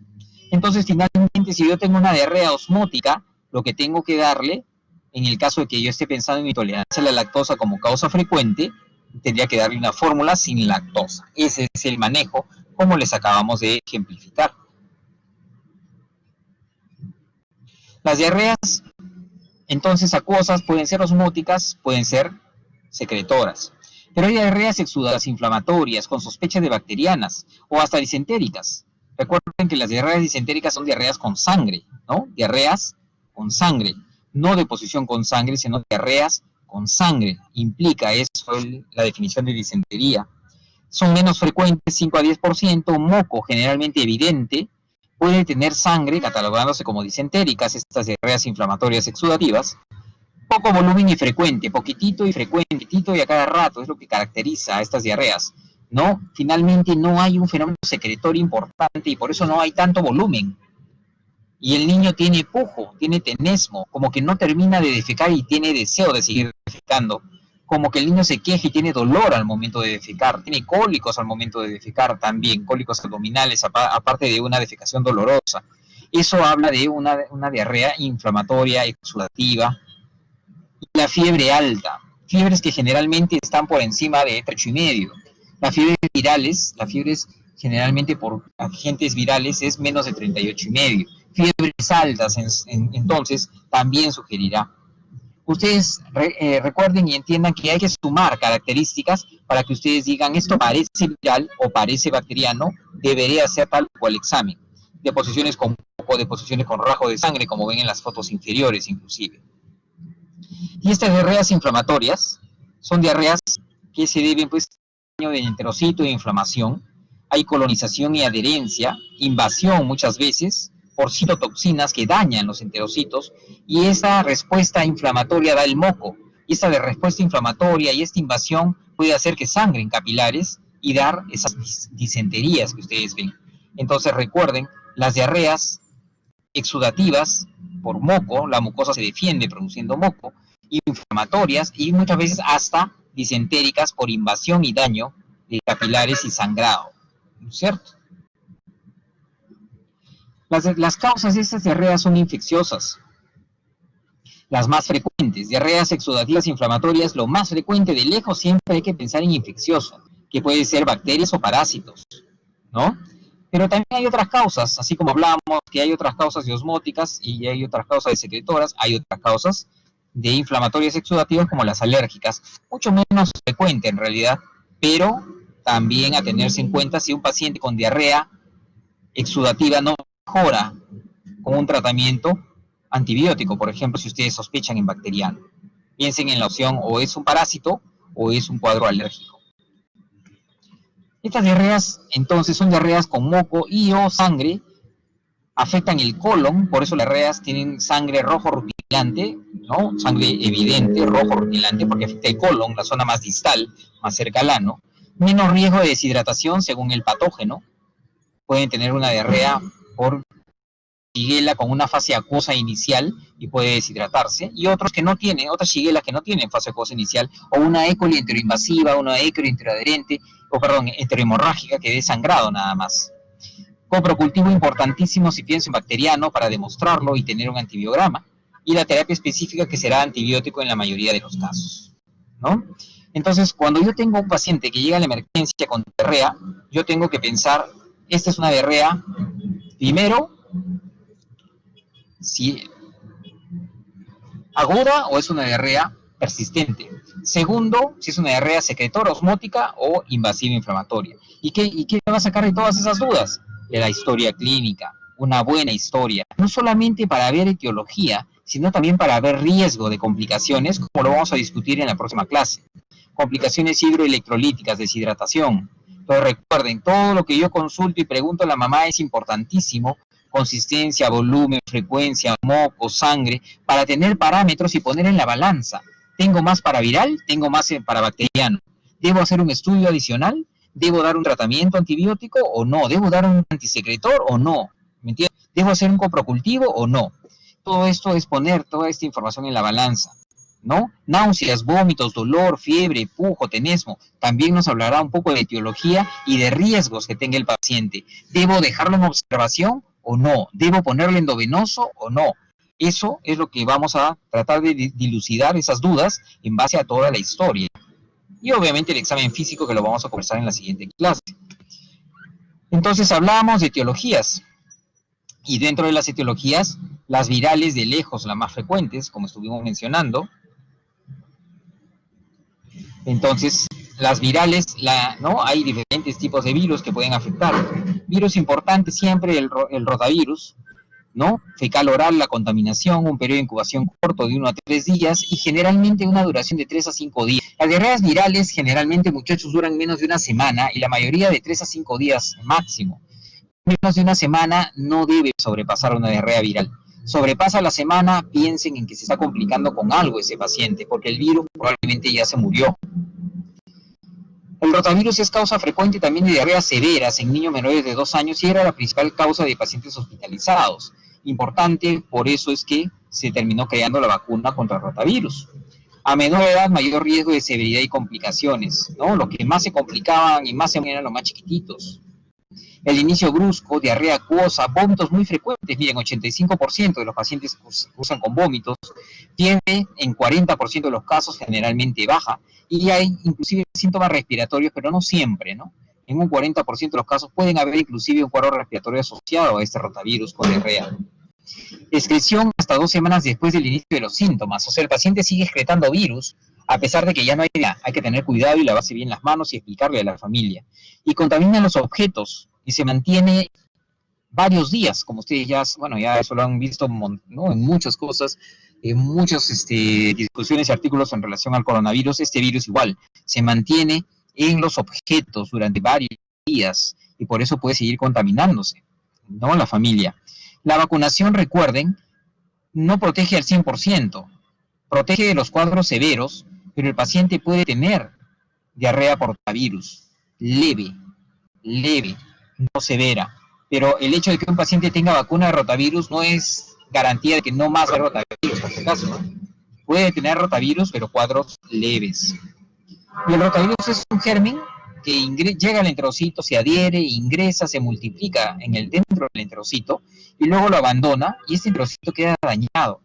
Entonces, finalmente, si yo tengo una diarrea osmótica, lo que tengo que darle, en el caso de que yo esté pensando en intolerancia a la lactosa como causa frecuente, tendría que darle una fórmula sin lactosa. Ese es el manejo, como les acabamos de ejemplificar. Las diarreas, entonces, acuosas pueden ser osmóticas, pueden ser secretoras. Pero hay diarreas exudadas inflamatorias con sospecha de bacterianas o hasta disentéricas. Recuerden que las diarreas disentéricas son diarreas con sangre, ¿no? Diarreas con sangre. no deposición con sangre, sino diarreas con sangre. Implica eso la definición de disentería. Son menos frecuentes, 5 a 10%, moco generalmente evidente, puede tener sangre, catalogándose como disentéricas, estas diarreas inflamatorias exudativas, poco volumen y frecuente, poquitito y frecuente, poquitito y a cada rato, es lo que caracteriza a estas diarreas, ¿no? Finalmente no hay un fenómeno secretorio importante y por eso no hay tanto volumen. Y el niño tiene pujo, tiene tenesmo, como que no termina de defecar y tiene deseo de seguir defecando, como que el niño se queja y tiene dolor al momento de defecar, tiene cólicos al momento de defecar también, cólicos abdominales, aparte de una defecación dolorosa. Eso habla de una diarrea inflamatoria, exudativa, y la fiebre alta, fiebres que generalmente están por encima de 3,5. Las fiebres virales, las fiebres generalmente por agentes virales es menos de 38,5. Fiebres altas, entonces, también sugerirá. Ustedes recuerden y entiendan que hay que sumar características para que ustedes digan esto parece viral o parece bacteriano, debería ser tal cual examen. Deposiciones con poco, deposiciones con rajo de sangre, como ven en las fotos inferiores inclusive. Y estas diarreas inflamatorias son diarreas que se deben pues a daño de enterocito e inflamación. Hay colonización y adherencia, invasión muchas veces por citotoxinas que dañan los enterocitos, y esa respuesta inflamatoria da el moco. Y esta respuesta inflamatoria y esta invasión puede hacer que sangren capilares y dar esas disenterías que ustedes ven. Entonces recuerden, las diarreas exudativas por moco, la mucosa se defiende produciendo moco, inflamatorias y muchas veces hasta disentéricas por invasión y daño de capilares y sangrado, ¿no es cierto? Las causas de estas diarreas son infecciosas. Las más frecuentes, diarreas exudativas inflamatorias, lo más frecuente de lejos siempre hay que pensar en infeccioso, que puede ser bacterias o parásitos, ¿no? Pero también hay otras causas, así como hablamos que hay otras causas de osmóticas y hay otras causas de secretoras, hay otras causas de inflamatorias exudativas como las alérgicas, mucho menos frecuente en realidad, pero también a tenerse en cuenta si un paciente con diarrea exudativa no mejora con un tratamiento antibiótico, por ejemplo, si ustedes sospechan en bacteriano. Piensen en la opción o es un parásito o es un cuadro alérgico. Estas diarreas, entonces, son diarreas con moco y o sangre, afectan el colon, por eso las diarreas tienen sangre rojo rutilante, ¿no? Sangre evidente, rojo rutilante, porque afecta el colon, la zona más distal, más cerca al ano. Menos riesgo de deshidratación según el patógeno. Pueden tener una diarrea por shigella con una fase acuosa inicial y puede deshidratarse, y otros que no tienen, otras shigella que no tienen fase acuosa inicial, o una E. coli enteroinvasiva, una E. coli enteroadherente, o perdón, enterohemorrágica que dé sangrado nada más. Coprocultivo importantísimo si pienso en bacteriano para demostrarlo y tener un antibiograma, y la terapia específica que será antibiótico en la mayoría de los casos, ¿no? Entonces, cuando yo tengo un paciente que llega a la emergencia con diarrea, yo tengo que pensar, esta es una diarrea, primero, si aguda o es una diarrea persistente. Segundo, si es una diarrea secretora, osmótica o invasiva inflamatoria. ¿Y qué va a sacar de todas esas dudas? De la historia clínica, una buena historia, no solamente para ver etiología, sino también para ver riesgo de complicaciones, como lo vamos a discutir en la próxima clase. Complicaciones hidroelectrolíticas, deshidratación. Entonces recuerden, todo lo que yo consulto y pregunto a la mamá es importantísimo, consistencia, volumen, frecuencia, moco, sangre, para tener parámetros y poner en la balanza. ¿Tengo más para viral? ¿Tengo más para bacteriano? ¿Debo hacer un estudio adicional? ¿Debo dar un tratamiento antibiótico o no? ¿Debo dar un antisecretor o no? ¿Me entiendes? ¿Debo hacer un coprocultivo o no? Todo esto es poner toda esta información en la balanza, ¿no? Náuseas, vómitos, dolor, fiebre, pujo, tenesmo. También nos hablará un poco de etiología y de riesgos que tenga el paciente. ¿Debo dejarlo en observación o no? ¿Debo ponerle endovenoso o no? Eso es lo que vamos a tratar de dilucidar esas dudas en base a toda la historia. Y obviamente el examen físico que lo vamos a conversar en la siguiente clase. Entonces hablábamos de etiologías. Y dentro de las etiologías, las virales de lejos, las más frecuentes, como estuvimos mencionando. Entonces, las virales, ¿no? Hay diferentes tipos de virus que pueden afectar. Virus importante siempre el rotavirus, ¿no? Fecal oral, la contaminación, un periodo de incubación corto de 1 a 3 días y generalmente una duración de 3 a 5 días. Las diarreas virales generalmente, muchachos, duran menos de una semana y la mayoría de 3 a 5 días máximo. Menos de una semana no debe sobrepasar una diarrea viral. Sobrepasa la semana, piensen en que se está complicando con algo ese paciente, porque el virus probablemente ya se murió. El rotavirus es causa frecuente también de diarreas severas en niños menores de 2 años y era la principal causa de pacientes hospitalizados. Importante, por eso es que se terminó creando la vacuna contra el rotavirus. A menor edad, mayor riesgo de severidad y complicaciones, ¿no? Los que más se complicaban y más se morían eran los más chiquititos. El inicio brusco, diarrea acuosa, vómitos muy frecuentes. Miren, 85% de los pacientes cursan con vómitos, fiebre en 40% de los casos, generalmente baja, y hay inclusive síntomas respiratorios, pero no siempre, ¿no? En un 40% de los casos pueden haber inclusive un cuadro respiratorio asociado a este rotavirus con diarrea. Excreción hasta 2 semanas después del inicio de los síntomas, o sea, el paciente sigue excretando virus, a pesar de que ya no hay que tener cuidado y lavarse bien las manos y explicarle a la familia. Y contamina los objetos y se mantiene varios días, como ustedes ya, bueno, ya eso lo han visto, ¿no? En muchas cosas, en muchas discusiones y artículos en relación al coronavirus. Este virus igual se mantiene en los objetos durante varios días y por eso puede seguir contaminándose, ¿no? La familia. La vacunación, recuerden, no protege al 100%, protege de los cuadros severos, pero el paciente puede tener diarrea por rotavirus, leve, no severa. Pero el hecho de que un paciente tenga vacuna de rotavirus no es garantía de que no más va a rotavirus, por si acaso, ¿no? Puede tener rotavirus, pero cuadros leves. Y el rotavirus es un germen que llega al enterocito, se adhiere, ingresa, se multiplica dentro del enterocito y luego lo abandona y este enterocito queda dañado.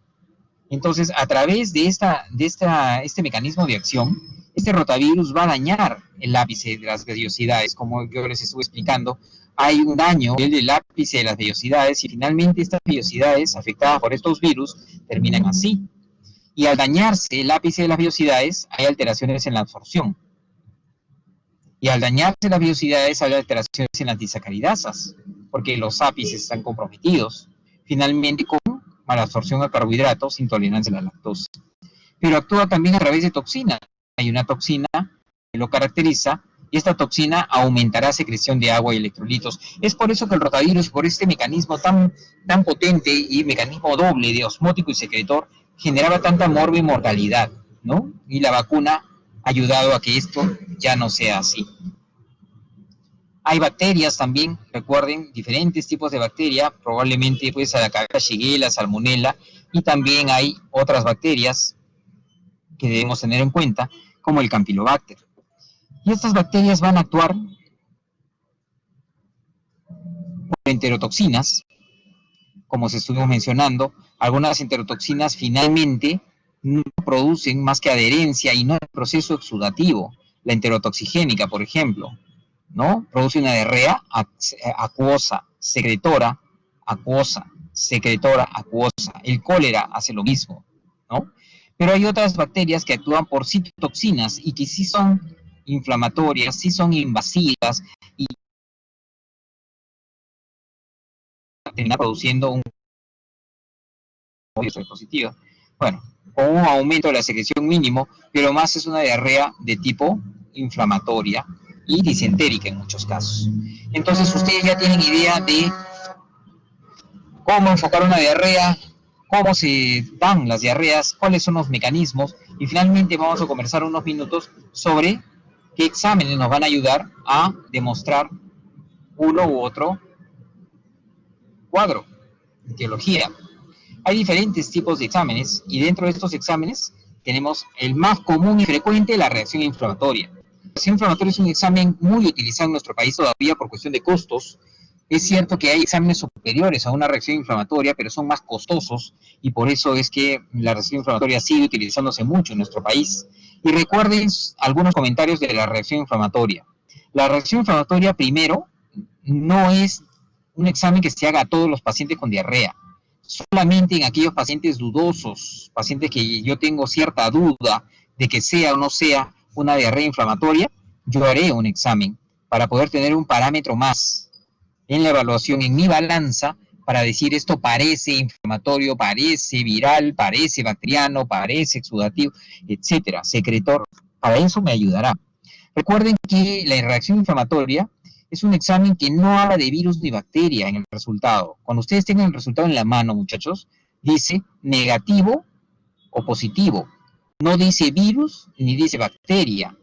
Entonces, a través de este mecanismo de acción, este rotavirus va a dañar el ápice de las vellosidades, como yo les estuve explicando. Hay un daño del ápice de las vellosidades y finalmente estas vellosidades afectadas por estos virus terminan así. Y al dañarse el ápice de las vellosidades, hay alteraciones en la absorción. Y al dañarse las vellosidades, hay alteraciones en las disacaridasas, porque los ápices están comprometidos. Finalmente, con malabsorción a carbohidratos, intolerancia a la lactosa. Pero actúa también a través de toxinas. Hay una toxina que lo caracteriza y esta toxina aumentará secreción de agua y electrolitos. Es por eso que el rotavirus, por este mecanismo tan potente y mecanismo doble de osmótico y secretor, generaba tanta morbo y mortalidad, ¿no? Y la vacuna ha ayudado a que esto ya no sea así. Hay bacterias también, recuerden, diferentes tipos de bacteria, probablemente pues la Shigella, Salmonella, y también hay otras bacterias que debemos tener en cuenta, como el Campylobacter. Y estas bacterias van a actuar por enterotoxinas, como se estuvo mencionando. Algunas enterotoxinas finalmente no producen más que adherencia y no el proceso exudativo. La enterotoxigénica, por ejemplo, ¿no? Produce una diarrea acuosa, secretora, acuosa, secretora, acuosa. El cólera hace lo mismo, ¿no? Pero hay otras bacterias que actúan por citotoxinas y que sí son inflamatorias, sí son invasivas y termina produciendo un positivo. Bueno, con un aumento de la secreción mínimo, pero más es una diarrea de tipo inflamatoria y disentérica en muchos casos. Entonces ustedes ya tienen idea de cómo enfocar una diarrea, cómo se dan las diarreas, cuáles son los mecanismos y finalmente vamos a conversar unos minutos sobre qué exámenes nos van a ayudar a demostrar uno u otro cuadro, etiología. Hay diferentes tipos de exámenes y dentro de estos exámenes tenemos el más común y frecuente, la reacción inflamatoria. La reacción inflamatoria es un examen muy utilizado en nuestro país todavía por cuestión de costos. Es cierto que hay exámenes superiores a una reacción inflamatoria, pero son más costosos y por eso es que la reacción inflamatoria sigue utilizándose mucho en nuestro país. Y recuerden algunos comentarios de la reacción inflamatoria. La reacción inflamatoria, primero, no es un examen que se haga a todos los pacientes con diarrea. Solamente en aquellos pacientes dudosos, pacientes que yo tengo cierta duda de que sea o no sea una diarrea inflamatoria, yo haré un examen para poder tener un parámetro más en la evaluación, en mi balanza, para decir esto parece inflamatorio, parece viral, parece bacteriano, parece exudativo, etcétera, secretor. Para eso me ayudará. Recuerden que la reacción inflamatoria es un examen que no habla de virus ni bacteria en el resultado. Cuando ustedes tengan el resultado en la mano, muchachos, dice negativo o positivo. No dice virus ni dice bacteria.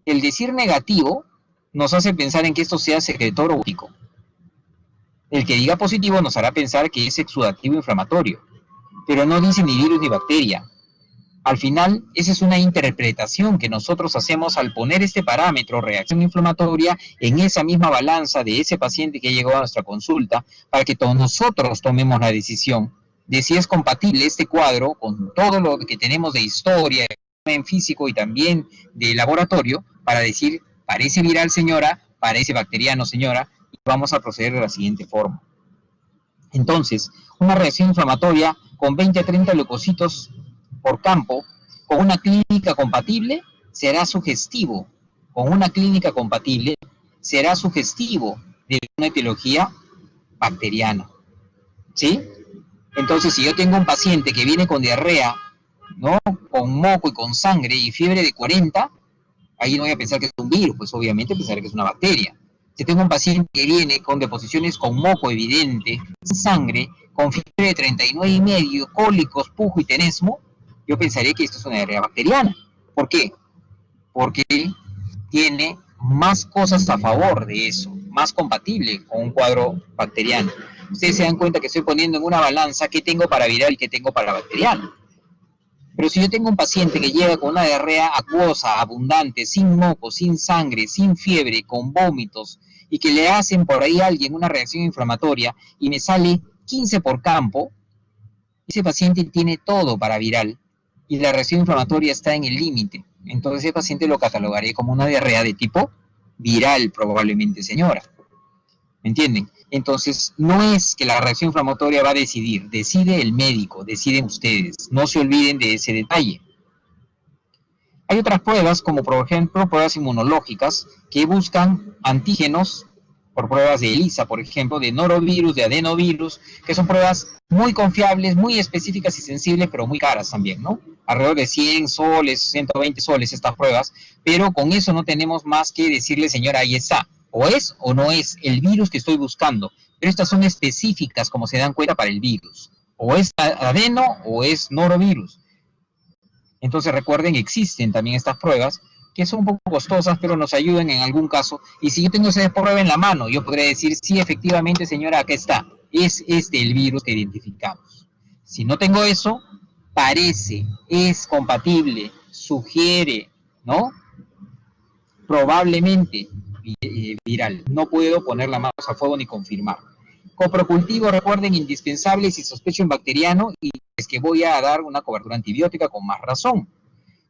El decir negativo nos hace pensar en que esto sea secretor o útico. El que diga positivo nos hará pensar que es exudativo inflamatorio, pero no dice ni virus ni bacteria. Al final, esa es una interpretación que nosotros hacemos al poner este parámetro, reacción inflamatoria, en esa misma balanza de ese paciente que llegó a nuestra consulta, para que todos nosotros tomemos la decisión de si es compatible este cuadro con todo lo que tenemos de historia, en físico y también de laboratorio, para decir, parece viral señora, parece bacteriano señora, y vamos a proceder de la siguiente forma. Entonces, una reacción inflamatoria con 20 a 30 leucocitos por campo, con una clínica compatible, será sugestivo. Con una clínica compatible, será sugestivo de una etiología bacteriana. ¿Sí? Entonces, si yo tengo un paciente que viene con diarrea, ¿no? Con moco y con sangre y fiebre de 40, ahí no voy a pensar que es un virus, pues obviamente pensaré que es una bacteria. Si tengo un paciente que viene con deposiciones con moco evidente, sangre, con fiebre de 39,5, cólicos, pujo y tenesmo, yo pensaré que esto es una diarrea bacteriana. ¿Por qué? Porque tiene más cosas a favor de eso, más compatible con un cuadro bacteriano. Ustedes se dan cuenta que estoy poniendo en una balanza qué tengo para viral y qué tengo para bacteriano. Pero si yo tengo un paciente que llega con una diarrea acuosa, abundante, sin moco, sin sangre, sin fiebre, con vómitos, y que le hacen por ahí a alguien una reacción inflamatoria y me sale 15 por campo, ese paciente tiene todo para viral y la reacción inflamatoria está en el límite. Entonces ese paciente lo catalogaré como una diarrea de tipo viral probablemente, señora. ¿Me entienden? Entonces, no es que la reacción inflamatoria va a decidir, decide el médico, deciden ustedes. No se olviden de ese detalle. Hay otras pruebas, como por ejemplo pruebas inmunológicas, que buscan antígenos, por pruebas de ELISA, por ejemplo, de norovirus, de adenovirus, que son pruebas muy confiables, muy específicas y sensibles, pero muy caras también, ¿no? Alrededor de 100 soles, 120 soles estas pruebas, pero con eso no tenemos más que decirle, señora, ahí está. O es o no es el virus que estoy buscando, pero estas son específicas, como se dan cuenta, para el virus. O es adeno o es norovirus. Entonces recuerden, existen también estas pruebas que son un poco costosas, pero nos ayudan en algún caso. Y si yo tengo esa prueba en la mano, yo podré decir, sí, efectivamente, señora, acá está. Es este el virus que identificamos. Si no tengo eso, parece, es compatible, sugiere, ¿no? Probablemente viral. No puedo poner la mano a fuego ni confirmar. Coprocultivo, recuerden, indispensable si sospecho en bacteriano y es que voy a dar una cobertura antibiótica con más razón.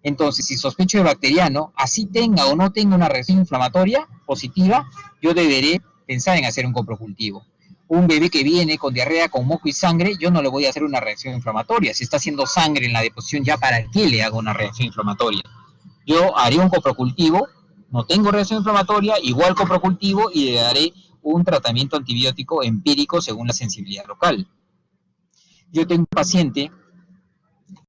Entonces, si sospecho de bacteriano, así tenga o no tenga una reacción inflamatoria positiva, yo deberé pensar en hacer un coprocultivo. Un bebé que viene con diarrea, con moco y sangre, yo no le voy a hacer una reacción inflamatoria. Si está haciendo sangre en la deposición, ¿ya para qué le hago una reacción inflamatoria? Yo haré un coprocultivo, no tengo reacción inflamatoria, igual coprocultivo y le daré un tratamiento antibiótico empírico según la sensibilidad local. Yo tengo un paciente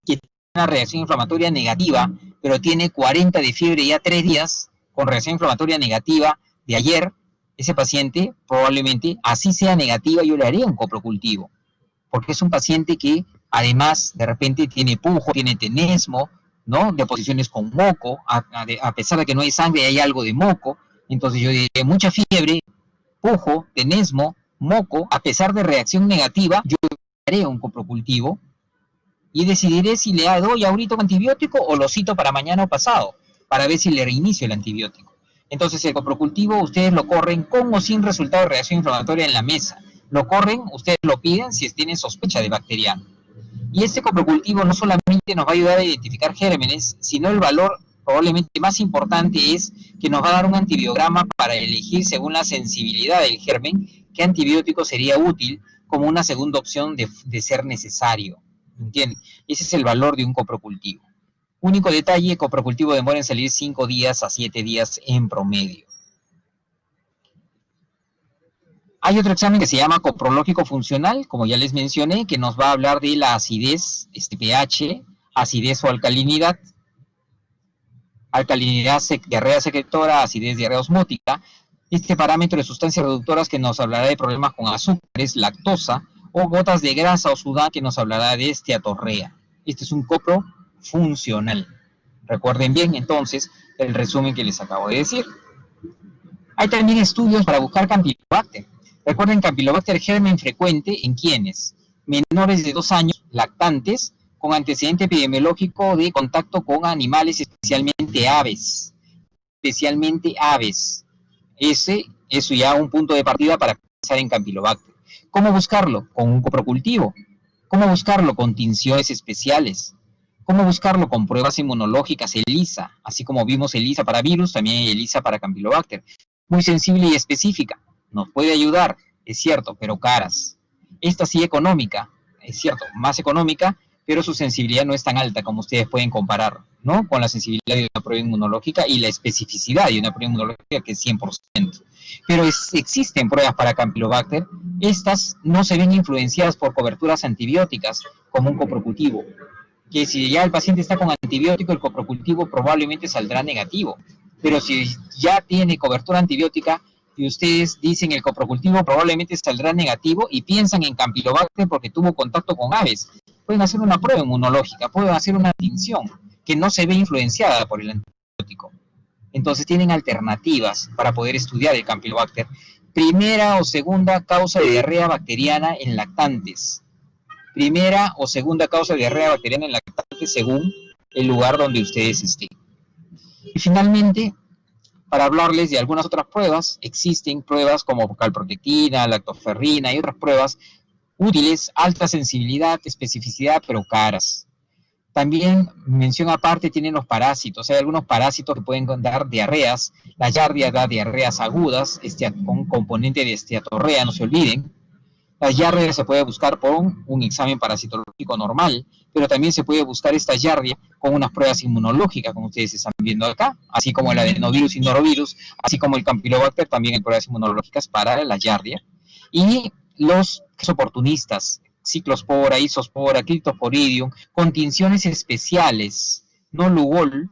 que tiene una reacción inflamatoria negativa, pero tiene 40 de fiebre ya 3 días con reacción inflamatoria negativa de ayer. Ese paciente probablemente, así sea negativa, yo le haré un coprocultivo, porque es un paciente que además de repente tiene pujo, tiene tenesmo, ¿no? Deposiciones con moco, a pesar de que no hay sangre, hay algo de moco. Entonces yo diré mucha fiebre, pujo, tenesmo, moco, a pesar de reacción negativa, yo haré un coprocultivo y decidiré si le doy ahorita un antibiótico o lo cito para mañana o pasado, para ver si le reinicio el antibiótico. Entonces el coprocultivo ustedes lo corren con o sin resultado de reacción inflamatoria en la mesa. Lo corren, ustedes lo piden si tienen sospecha de bacteriano. Y este coprocultivo no solamente nos va a ayudar a identificar gérmenes, sino el valor probablemente más importante es que nos va a dar un antibiograma para elegir según la sensibilidad del germen qué antibiótico sería útil como una segunda opción de ser necesario. ¿Entienden? Ese es el valor de un coprocultivo. Único detalle, coprocultivo demora en salir 5 días a 7 días en promedio. Hay otro examen que se llama coprológico funcional, como ya les mencioné, que nos va a hablar de la acidez, pH, acidez o alcalinidad, diarrea secretora, acidez, diarrea osmótica. Este parámetro de sustancias reductoras que nos hablará de problemas con azúcares, lactosa, o gotas de grasa o sudor que nos hablará de esteatorrea. Este es un copro funcional. Recuerden bien, entonces, el resumen que les acabo de decir. Hay también estudios para buscar Campylobacter. Recuerden, Campylobacter germen frecuente en quienes menores de 2 años, lactantes, con antecedente epidemiológico de contacto con animales, especialmente aves. Eso ya un punto de partida para pensar en Campylobacter. ¿Cómo buscarlo? Con un coprocultivo. ¿Cómo buscarlo? Con tinciones especiales. ¿Cómo buscarlo? Con pruebas inmunológicas, ELISA. Así como vimos ELISA para virus, también hay ELISA para Campylobacter. Muy sensible y específica. Nos puede ayudar, es cierto, pero caras. Esta sí económica, es cierto, más económica, pero su sensibilidad no es tan alta como ustedes pueden comparar, ¿no? Con la sensibilidad de una prueba inmunológica y la especificidad de una prueba inmunológica que es 100%. Pero existen pruebas para Campylobacter. Estas no se ven influenciadas por coberturas antibióticas como un coprocultivo, que si ya el paciente está con antibiótico, el coprocultivo probablemente saldrá negativo. Pero si ya tiene cobertura antibiótica y ustedes dicen el coprocultivo probablemente saldrá negativo y piensan en Campylobacter porque tuvo contacto con aves, pueden hacer una prueba inmunológica, pueden hacer una tinción que no se ve influenciada por el antibiótico. Entonces tienen alternativas para poder estudiar el Campylobacter. Primera o segunda causa de diarrea bacteriana en lactantes. Primera o segunda causa de diarrea bacteriana en lactantes según el lugar donde ustedes estén. Y finalmente, para hablarles de algunas otras pruebas, existen pruebas como calprotectina, lactoferrina y otras pruebas útiles, alta sensibilidad, especificidad, pero caras. También, mención aparte, tienen los parásitos. Hay algunos parásitos que pueden dar diarreas. La Giardia da diarreas agudas, con componente de esteatorrea, no se olviden. La Giardia se puede buscar por un examen parasitológico normal, pero también se puede buscar esta Giardia con unas pruebas inmunológicas, como ustedes están viendo acá, así como el adenovirus y norovirus, así como el Campylobacter, también hay pruebas inmunológicas para la Giardia. Y los oportunistas, ciclospora, isospora, criptosporidium, con tinciones especiales, no Lugol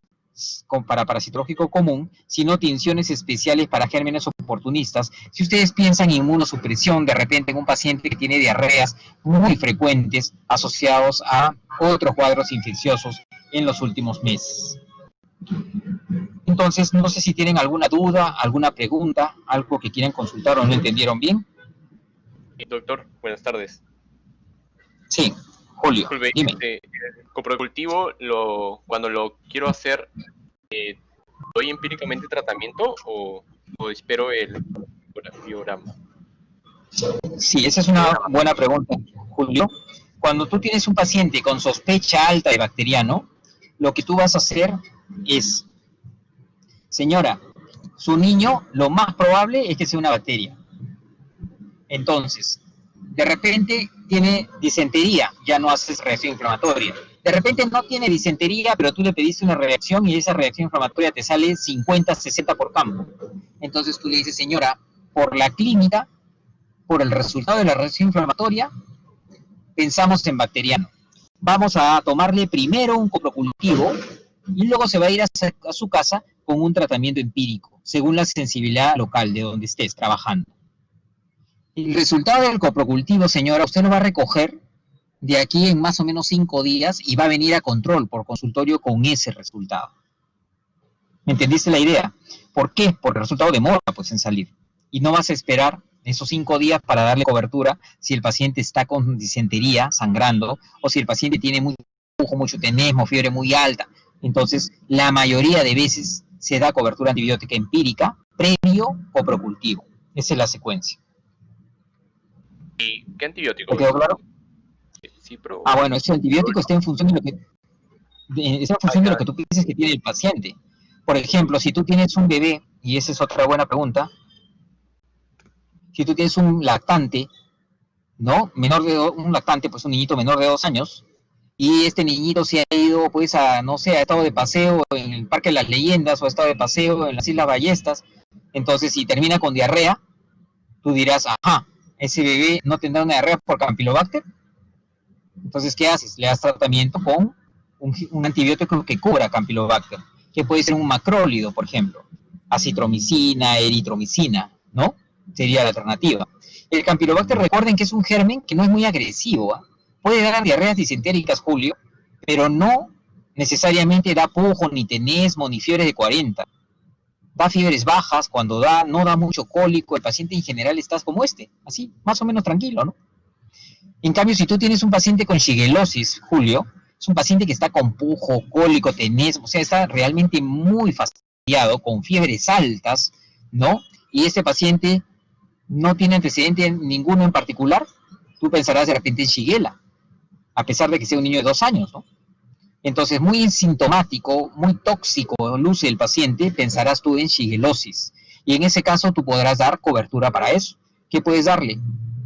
para parasitológico común, sino tinciones especiales para gérmenes oportunistas. Si ustedes piensan en inmunosupresión, de repente en un paciente que tiene diarreas muy frecuentes asociados a otros cuadros infecciosos en los últimos meses. Entonces, no sé si tienen alguna duda, alguna pregunta, algo que quieran consultar o no entendieron bien. Doctor, buenas tardes. Sí, Julio, disculpe, dime. El coprocultivo, cuando lo quiero hacer, ¿doy empíricamente tratamiento o espero el biograma? Sí, esa es una buena pregunta, Julio. Cuando tú tienes un paciente con sospecha alta de bacteriano, lo que tú vas a hacer es, señora, su niño lo más probable es que sea una bacteria. Entonces, de repente tiene disentería, ya no haces reacción inflamatoria. De repente no tiene disentería, pero tú le pediste una reacción y esa reacción inflamatoria te sale 50, 60 por campo. Entonces tú le dices, señora, por la clínica, por el resultado de la reacción inflamatoria, pensamos en bacteriano. Vamos a tomarle primero un coprocultivo y luego se va a ir a su casa con un tratamiento empírico, según la sensibilidad local de donde estés trabajando. El resultado del coprocultivo, señora, usted lo va a recoger de aquí en más o menos 5 días y va a venir a control por consultorio con ese resultado. ¿Me entendiste la idea? ¿Por qué? Porque el resultado demora pues en salir. Y no vas a esperar esos 5 días para darle cobertura si el paciente está con disentería, sangrando, o si el paciente tiene mucho tenesmo, fiebre muy alta. Entonces, la mayoría de veces se da cobertura antibiótica empírica previo coprocultivo. Esa es la secuencia. ¿Y qué antibiótico? ¿Te quedó claro? Sí, pero... Bueno, ese antibiótico está en función de lo que de lo que tú pienses que tiene el paciente. Por ejemplo, si tú tienes un bebé, y esa es otra buena pregunta, si tú tienes un lactante, ¿no? Un lactante, pues un niñito menor de 2 años, y este niñito se ha ido, pues, no sé, ha estado de paseo en el Parque de las Leyendas, o ha estado de paseo en las Islas Ballestas, entonces si termina con diarrea, tú dirás, ajá, ese bebé no tendrá una diarrea por Campylobacter. Entonces, ¿qué haces? Le das tratamiento con un antibiótico que cubra Campylobacter, que puede ser un macrólido, por ejemplo, acitromicina, eritromicina, ¿no? Sería la alternativa. El Campylobacter, recuerden que es un germen que no es muy agresivo, ¿eh? Puede dar diarreas disentéricas, Julio, pero no necesariamente da pujo, ni tenesmo, ni fiebre de 40. Da fiebres bajas, cuando no da mucho cólico, el paciente en general está como así, más o menos tranquilo, ¿no? En cambio, si tú tienes un paciente con shigellosis, Julio, es un paciente que está con pujo, cólico, tenesmo, o sea, está realmente muy fastidiado, con fiebres altas, ¿no? Y este paciente no tiene antecedente ninguno en particular, tú pensarás de repente en Shigella, a pesar de que sea un niño de 2 años, ¿no? Entonces, muy sintomático, muy tóxico luce el paciente, pensarás tú en shigellosis. Y en ese caso tú podrás dar cobertura para eso. ¿Qué puedes darle?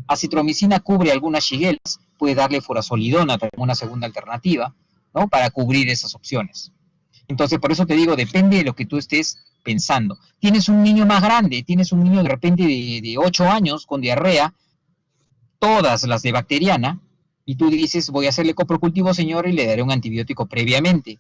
Acitromicina cubre algunas shigellas, puedes darle furazolidona como una segunda alternativa, ¿no? Para cubrir esas opciones. Entonces, por eso te digo, depende de lo que tú estés pensando. Tienes un niño más grande, tienes un niño de repente de 8 años con diarrea, todas las de bacteriana, y tú dices, voy a hacerle coprocultivo, señor, y le daré un antibiótico previamente.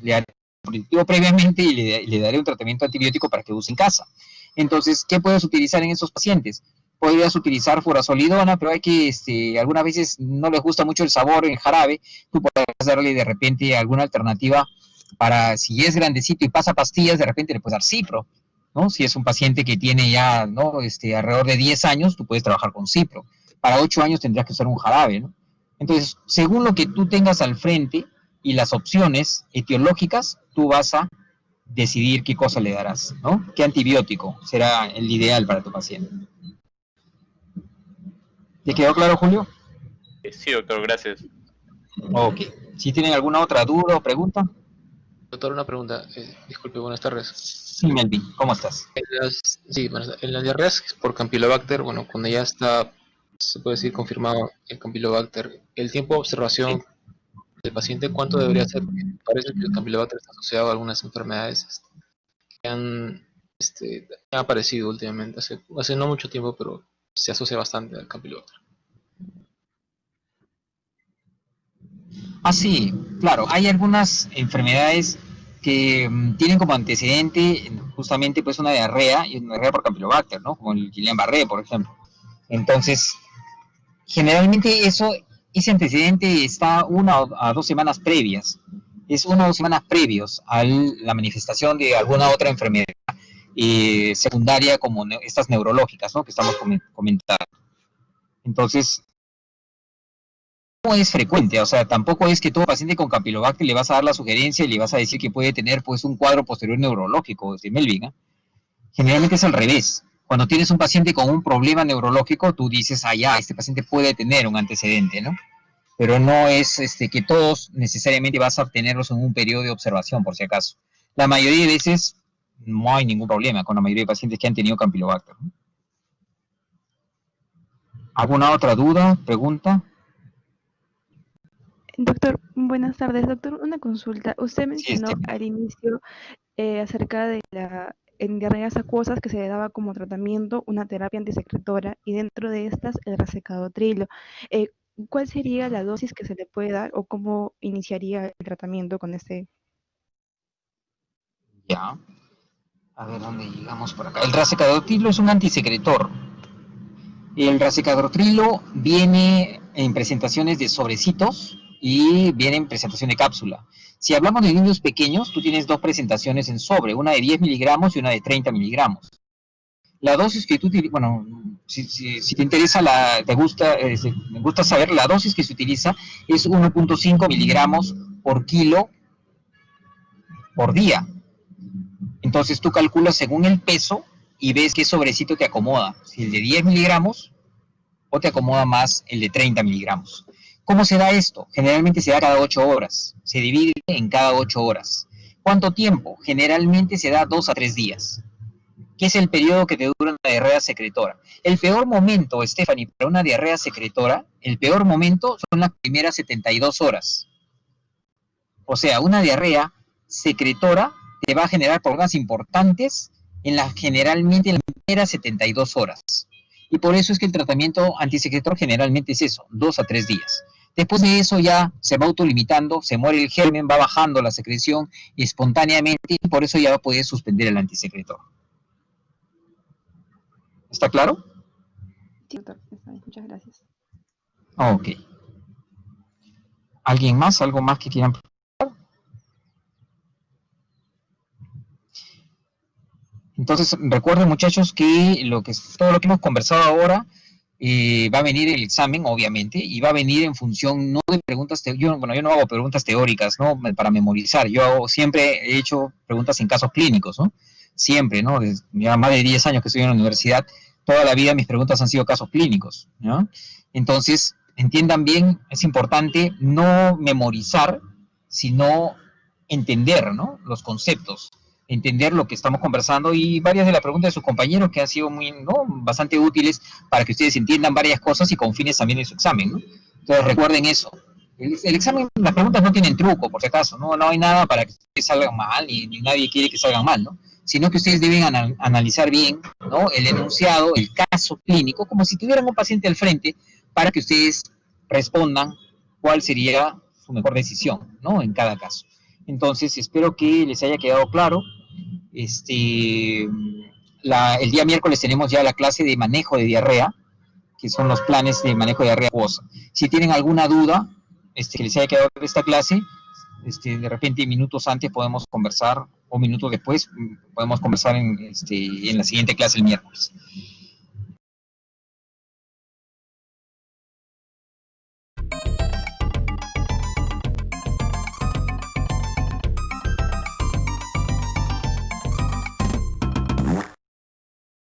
Le daré un cultivo previamente y le daré un tratamiento antibiótico para que use en casa. Entonces, ¿qué puedes utilizar en esos pacientes? Podrías utilizar furazolidona, pero hay que, algunas veces no les gusta mucho el sabor en jarabe, tú puedes darle de repente alguna alternativa para, si es grandecito y pasa pastillas, de repente le puedes dar cipro, ¿no? Si es un paciente que tiene ya, ¿no? Alrededor de 10 años, tú puedes trabajar con cipro. Para 8 años tendrías que usar un jarabe, ¿no? Entonces, según lo que tú tengas al frente y las opciones etiológicas, tú vas a decidir qué cosa le darás, ¿no? ¿Qué antibiótico será el ideal para tu paciente? ¿Te quedó claro, Julio? Sí, doctor, gracias. Ok. Si tienen alguna otra duda o pregunta. Doctor, una pregunta. Disculpe, buenas tardes. Sí, Melvin, ¿cómo estás? En las diarreas por Campylobacter, bueno, cuando ya está, se puede decir, confirmado el Campylobacter, el tiempo de observación del paciente, ¿cuánto debería ser? Porque parece que el Campylobacter está asociado a algunas enfermedades que han aparecido últimamente, hace no mucho tiempo, pero se asocia bastante al Campylobacter. Ah, sí, claro, hay algunas enfermedades que tienen como antecedente justamente pues una diarrea, y una diarrea por Campylobacter, ¿no? Como el Guillain-Barré, por ejemplo. Entonces, generalmente ese antecedente está 1 a 2 semanas previas. Es 1 o 2 semanas previos a la manifestación de alguna otra enfermedad secundaria como estas neurológicas, ¿no? Que estamos comentando. Entonces, no es frecuente, o sea, tampoco es que todo paciente con Campylobacter le vas a dar la sugerencia y le vas a decir que puede tener pues un cuadro posterior neurológico de Melvin, ¿eh? Generalmente es al revés. Cuando tienes un paciente con un problema neurológico, tú dices, ya, este paciente puede tener un antecedente, ¿no? Pero no es que todos necesariamente vas a obtenerlos en un periodo de observación, por si acaso. La mayoría de veces no hay ningún problema con la mayoría de pacientes que han tenido Campylobacter, ¿no? ¿Alguna otra duda, pregunta? Doctor, buenas tardes. Doctor, una consulta. Usted Sí, mencionó al inicio acerca de en diarreas acuosas que se le daba como tratamiento una terapia antisecretora y dentro de estas el racecadotrilo. Eh, ¿Cuál sería la dosis que se le puede dar o cómo iniciaría el tratamiento con este? ya. A ver dónde llegamos por acá. El racecadotrilo es un antisecretor. El racecadotrilo viene en presentaciones de sobrecitos y viene en presentación de cápsula. Si hablamos de niños pequeños, tú tienes 2 presentaciones en sobre, una de 10 miligramos y una de 30 miligramos. La dosis que tú, bueno, si te interesa, me gusta saber, la dosis que se utiliza es 1.5 miligramos por kilo por día. Entonces tú calculas según el peso y ves qué sobrecito te acomoda, si el de 10 miligramos o te acomoda más el de 30 miligramos. ¿Cómo se da esto? Generalmente se da cada 8 horas, se divide en cada 8 horas. ¿Cuánto tiempo? Generalmente se da 2 a 3 días, que es el periodo que te dura una diarrea secretora. El peor momento, Stephanie, para una diarrea secretora, el peor momento son las primeras 72 horas. O sea, una diarrea secretora te va a generar problemas importantes generalmente en las primeras 72 horas. Y por eso es que el tratamiento antisecretor generalmente es eso, 2 a 3 días. Después de eso ya se va autolimitando, se muere el germen, va bajando la secreción espontáneamente y por eso ya va a poder suspender el antisecretor. ¿Está claro? Sí, doctor, está bien, muchas gracias. Ok. ¿Alguien más? ¿Algo más que quieran? Entonces, recuerden, muchachos, que todo lo que hemos conversado ahora va a venir el examen, obviamente, y va a venir en función no de preguntas yo no hago preguntas teóricas, ¿no? Para memorizar. Siempre he hecho preguntas en casos clínicos, ¿no? Siempre, ¿no? Desde ya más de 10 años que estoy en la universidad, toda la vida mis preguntas han sido casos clínicos, ¿no? Entonces, entiendan bien, es importante no memorizar, sino entender, ¿no? Los conceptos, entender lo que estamos conversando y varias de las preguntas de sus compañeros que han sido bastante útiles para que ustedes entiendan varias cosas y con fines también de su examen, ¿no? Entonces recuerden eso. El examen, las preguntas no tienen truco, por si acaso, no hay nada para que ustedes salgan mal, ni nadie quiere que salgan mal, ¿no? Sino que ustedes deben analizar bien, ¿no? El enunciado, el caso clínico, como si tuvieran un paciente al frente, para que ustedes respondan cuál sería su mejor decisión, ¿no? En cada caso. Entonces, espero que les haya quedado claro. El día miércoles tenemos ya la clase de manejo de diarrea, que son los planes de manejo de diarrea acuosa. Si tienen alguna duda que les haya quedado de esta clase, de repente minutos antes podemos conversar, o minutos después podemos conversar en la siguiente clase el miércoles.